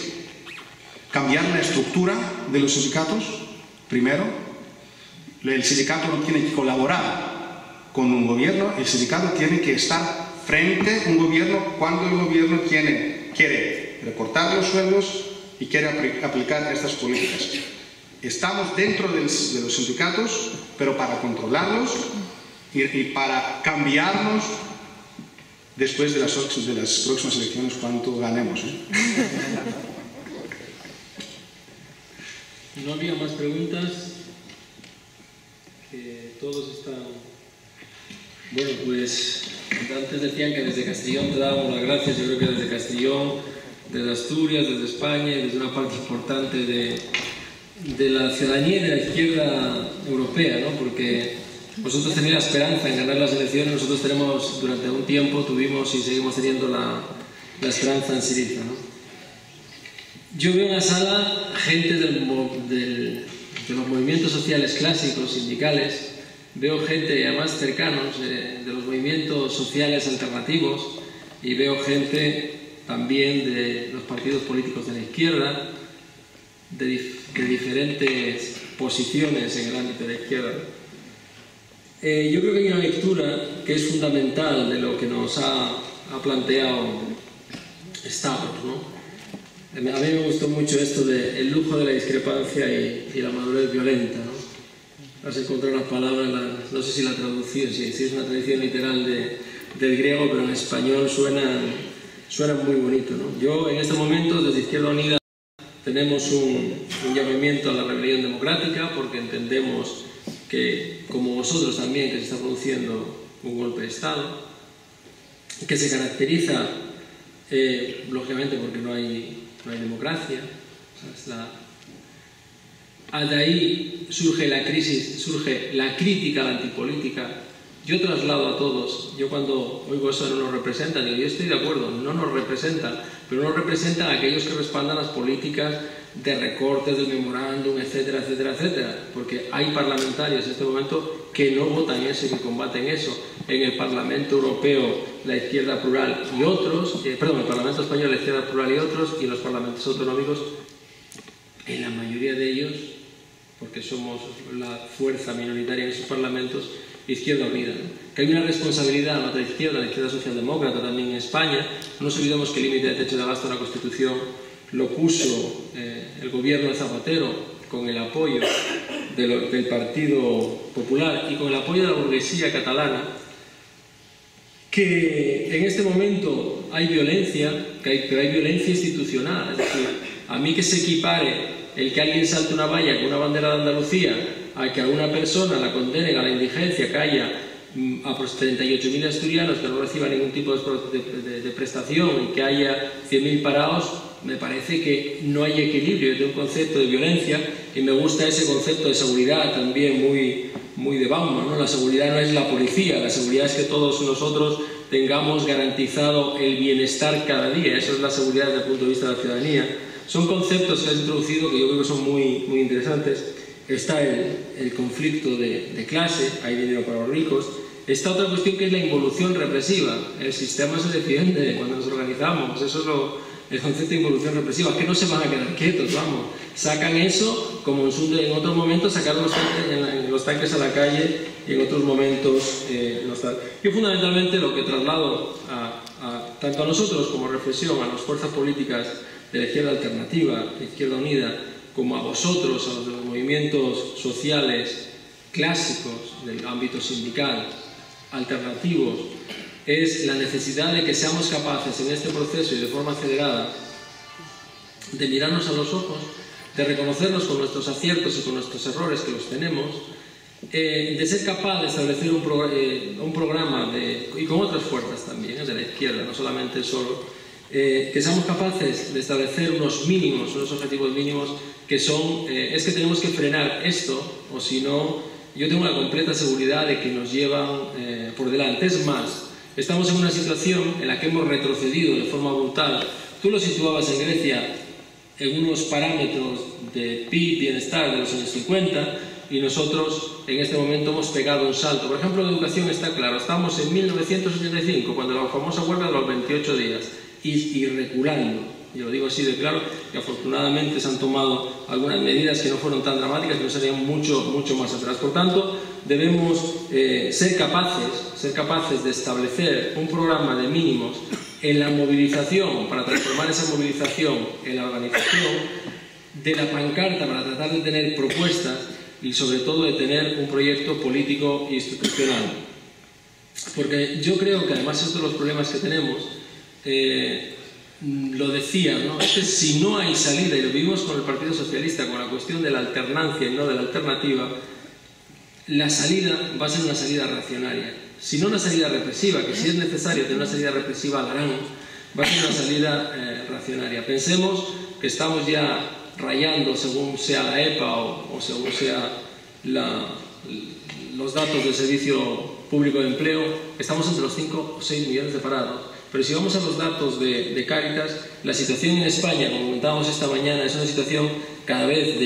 cambiar la estructura de los sindicatos. Primero, el sindicato no tiene que colaborar con un gobierno, el sindicato tiene que estar frente a un gobierno cuando el gobierno quiere recortar los sueldos y quiere aplicar estas políticas. Estamos dentro de los sindicatos, pero para controlarlos y para cambiarlos después de las próximas elecciones, cuando ganemos. No había más preguntas. Que todos están... Bueno, pues antes decían que desde Castellón te dábamos las gracias. Yo creo que desde Castellón, desde Asturias, desde España y desde una parte importante de la ciudadanía y de la izquierda europea, ¿no? Porque vosotros tenéis la esperanza en ganar las elecciones, nosotros tenemos, durante un tiempo tuvimos y seguimos teniendo la esperanza en Syriza, ¿no? Yo veo en la sala gente de los movimientos sociales clásicos, sindicales, veo gente además cercanos de los movimientos sociales alternativos y veo gente también de los partidos políticos de la izquierda, de diferentes posiciones en el ámbito de la izquierda. Yo creo que hay una lectura que es fundamental de lo que nos ha planteado Stavros, ¿no? A mí me gustó mucho esto de el lujo de la discrepancia y la madurez violenta, ¿no? Has encontrado unas palabras, no sé si la traducción, si es una traducción literal del griego, pero en español suena muy bonito, ¿no? Yo en este momento, desde Izquierda Unida, tenemos un llamamiento a la rebelión democrática, porque entendemos que, como vosotros también, que se está produciendo un golpe de Estado, que se caracteriza, lógicamente, porque no hay democracia. De ahí surge la crisis, surge la crítica a la antipolítica. Yo traslado a todos, yo cuando oigo eso no nos representan, y yo estoy de acuerdo, no nos representan, pero no representan a aquellos que respaldan las políticas de recortes del memorándum, etcétera, etcétera, etcétera, porque hay parlamentarios en este momento que no votan eso y que combaten eso. En el Parlamento Europeo la izquierda plural y otros, el Parlamento Español la izquierda plural y otros, y en los parlamentos autonómicos, en la mayoría de ellos, porque somos la fuerza minoritaria en esos parlamentos, Izquierda Unida, ¿no? Que hay una responsabilidad en la otra izquierda, la izquierda socialdemócrata también en España. No nos olvidemos que el límite de techo de gasto en la Constitución lo puso el gobierno de Zapatero con el apoyo del Partido Popular y con el apoyo de la burguesía catalana, que en este momento hay violencia, pero hay violencia institucional. Es decir, a mí que se equipare el que alguien salte una valla con una bandera de Andalucía a que a una persona la condenen a la indigencia, que haya a 38.000 asturianos que no reciban ningún tipo de prestación y que haya 100.000 parados, me parece que no hay equilibrio de un concepto de violencia, y me gusta ese concepto de seguridad también muy de Bauman, ¿no? La seguridad no es la policía, la seguridad es que todos nosotros tengamos garantizado el bienestar cada día. Eso es la seguridad desde el punto de vista de la ciudadanía. Son conceptos que has introducido que yo creo que son muy interesantes. Está el conflicto de clase, hay dinero para los ricos. Está otra cuestión que es la involución represiva. El sistema se defiende cuando nos organizamos. Eso es el concepto de involución represiva, que no se van a quedar quietos, vamos. Sacan eso, como en otros momentos sacaron los tanques a la calle, y en otros momentos los tanques. Yo fundamentalmente lo que traslado tanto a nosotros como reflexión, a las fuerzas políticas de la izquierda alternativa, la izquierda unida, como a vosotros, a los de los movimientos sociales clásicos del ámbito sindical, alternativos, es la necesidad de que seamos capaces en este proceso y de forma acelerada de mirarnos a los ojos, de reconocernos con nuestros aciertos y con nuestros errores, que los tenemos, de ser capaz de establecer un programa, y con otras fuerzas también, de la izquierda, no solamente solo, que seamos capaces de establecer unos mínimos, unos objetivos mínimos, que son, es que tenemos que frenar esto, o si no, yo tengo la completa seguridad de que nos llevan por delante. Es más, estamos en una situación en la que hemos retrocedido de forma brutal. Tú lo situabas en Grecia en unos parámetros de PIB, bienestar de los años 50, y nosotros en este momento hemos pegado un salto. Por ejemplo, en educación está claro, estamos en 1985, cuando la famosa huelga de los 28 días, y reculando. Yo lo digo así de claro, que afortunadamente se han tomado algunas medidas que no fueron tan dramáticas, pero serían mucho más atrás. Por tanto, debemos ser capaces de establecer un programa de mínimos en la movilización, para transformar esa movilización en la organización, de la pancarta para tratar de tener propuestas y sobre todo de tener un proyecto político e institucional. Porque yo creo que además estos son los problemas que tenemos. Lo decía, ¿no? Es que si no hay salida, y lo vimos con el Partido Socialista, con la cuestión de la alternancia y no de la alternativa, la salida va a ser una salida reaccionaria. Si no una salida represiva, que si es necesario tener una salida represiva, la harán, va a ser una salida reaccionaria. Pensemos que estamos ya rayando, según sea la EPA o según sea los datos del Servicio Público de Empleo, estamos entre los 5 o 6 millones de parados. Pero si vamos a los datos de Cáritas, la situación en España, como comentábamos esta mañana, es una situación cada vez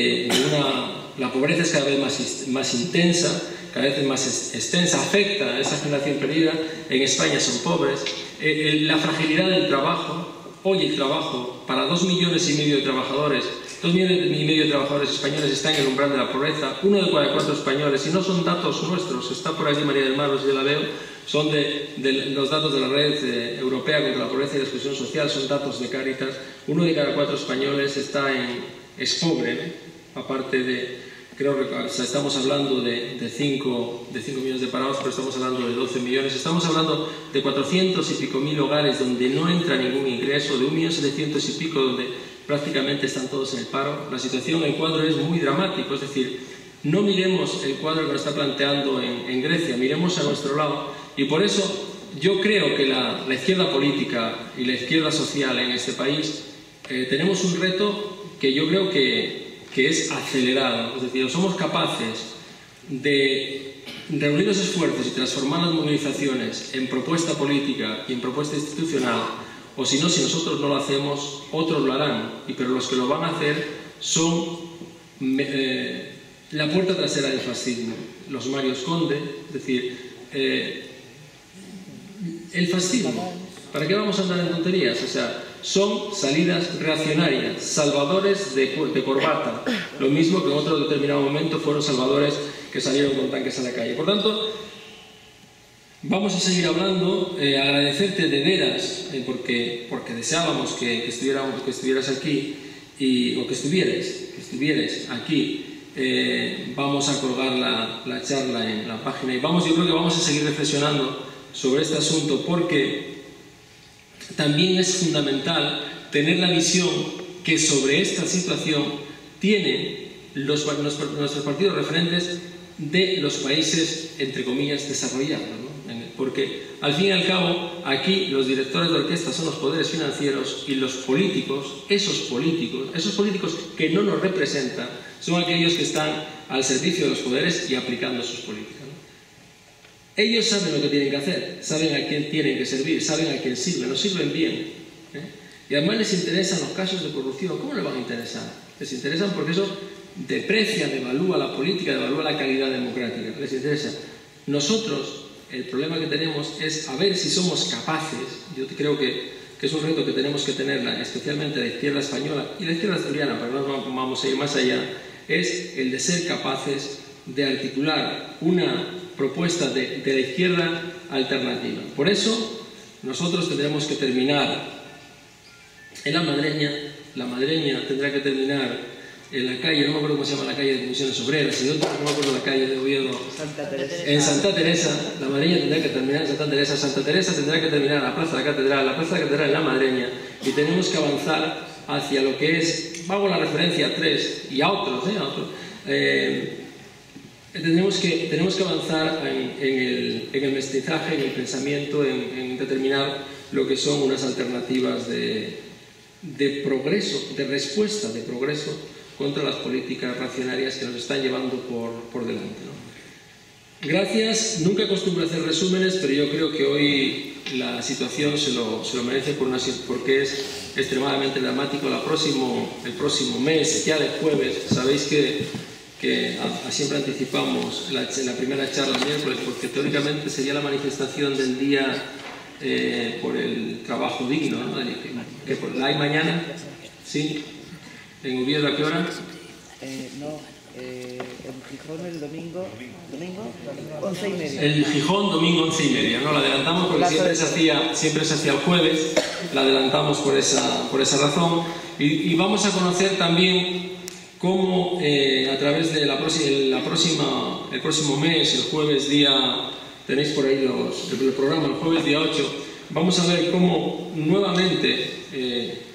la pobreza es cada vez más intensa, cada vez más extensa, afecta a esa generación perdida. En España son pobres. La fragilidad del trabajo, hoy el trabajo para 2,5 millones de trabajadores, 2,5 millones de trabajadores españoles está en el umbral de la pobreza, 1 de cada 4 españoles, y no son datos nuestros, está por allí María del Mar, no sé si la veo, son de los datos de la Red Europea contra la Pobreza y la Exclusión Social, son datos de Cáritas. 1 de cada 4 españoles es pobre, ¿no? Aparte de, creo que estamos hablando de 5 millones de parados, pero estamos hablando de 12 millones, estamos hablando de 400 y pico mil hogares donde no entra ningún ingreso, de 1.700.000 y pico donde prácticamente están todos en el paro. La situación, el cuadro es muy dramático, es decir, no miremos el cuadro que nos está planteando en Grecia, miremos a nuestro lado. Y por eso yo creo que la izquierda política y la izquierda social en este país tenemos un reto que yo creo que es acelerado. Es decir, somos capaces de reunir los esfuerzos y transformar las movilizaciones en propuesta política y en propuesta institucional, o si no, si nosotros no lo hacemos, otros lo harán, pero los que lo van a hacer son la puerta trasera del fascismo. Los Marios Conde, es decir, el fascismo. ¿Para qué vamos a andar en tonterías? O sea, son salidas reaccionarias, salvadores de corbata, lo mismo que en otro determinado momento fueron salvadores que salieron con tanques a la calle. Por tanto, vamos a seguir hablando, agradecerte de veras, porque deseábamos que estuvieras aquí, o que estuvieras aquí. Vamos a colgar la charla en la página y yo creo que vamos a seguir reflexionando sobre este asunto, porque también es fundamental tener la visión que sobre esta situación tienen nuestros partidos referentes de los países, entre comillas, desarrollados, ¿no? Porque al fin y al cabo aquí los directores de orquesta son los poderes financieros, y los políticos, esos políticos que no nos representan, son aquellos que están al servicio de los poderes y aplicando sus políticas, ¿no? Ellos saben lo que tienen que hacer, saben a quién tienen que servir, saben a quién sirven, nos sirven bien, ¿eh? Y además les interesan los casos de corrupción. ¿Cómo les van a interesar? Les interesan porque eso deprecia, devalúa la política, devalúa la calidad democrática. Les interesa. Nosotros, el problema que tenemos es a ver si somos capaces, yo creo que es un reto que tenemos que tener, especialmente la izquierda española y la izquierda asturiana, pero no vamos a ir más allá, es el de ser capaces de articular una propuesta de la izquierda alternativa. Por eso nosotros tendremos que terminar en la Madreña tendrá que terminar en la calle, no me acuerdo cómo se llama la calle de Comisiones Obreras, no me acuerdo la calle de Oviedo, en Santa Teresa. La Madreña tendrá que terminar en Santa Teresa tendrá que terminar en la Plaza de la Catedral en la Madreña, y tenemos que avanzar hacia lo que es, hago la referencia a tres y a otros, tenemos que avanzar en el mestizaje, en el pensamiento, en determinar lo que son unas alternativas de progreso, de respuesta de progreso contra las políticas reaccionarias que nos están llevando por delante, ¿no? Gracias. Nunca acostumbro a hacer resúmenes, pero yo creo que hoy la situación se lo merece porque es extremadamente dramático. El próximo mes, ya de jueves, sabéis que siempre anticipamos la primera charla el miércoles, porque teóricamente sería la manifestación del día por el trabajo digno, ¿no? Que la hay mañana, ¿sí? ¿En Oviedo a qué hora? En Gijón el domingo 11:30. El Gijón domingo 11:30, ¿no? La adelantamos porque siempre se hacía el jueves, la adelantamos por esa razón, y vamos a conocer también cómo a través de el próximo mes, el jueves día, tenéis por ahí el programa, el jueves día 8, vamos a ver cómo nuevamente,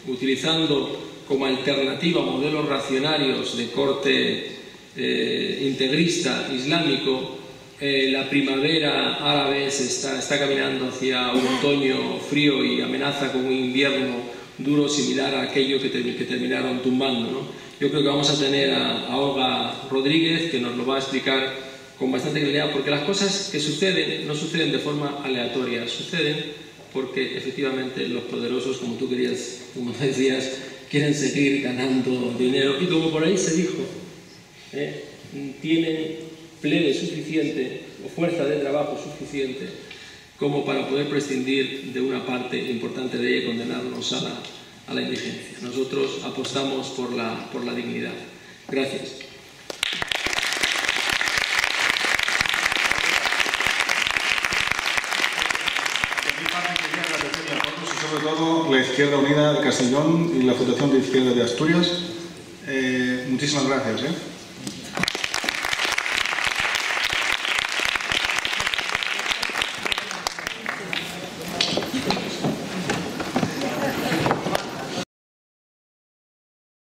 utilizando como alternativa modelos racionarios de corte integrista islámico, la primavera árabe se está caminando hacia un otoño frío y amenaza con un invierno duro similar a aquello que terminaron tumbando, ¿no? Yo creo que vamos a tener a Olga Rodríguez, que nos lo va a explicar con bastante claridad, porque las cosas que suceden no suceden de forma aleatoria, suceden porque efectivamente los poderosos, como tú decías, quieren seguir ganando dinero, y como por ahí se dijo, tienen plebe suficiente o fuerza de trabajo suficiente como para poder prescindir de una parte importante de ella y condenarnos a la indigencia. Nosotros apostamos por la dignidad. Gracias. Sobre todo la Izquierda Unida de Castellón y la Fundación de Izquierda de Asturias. Muchísimas gracias.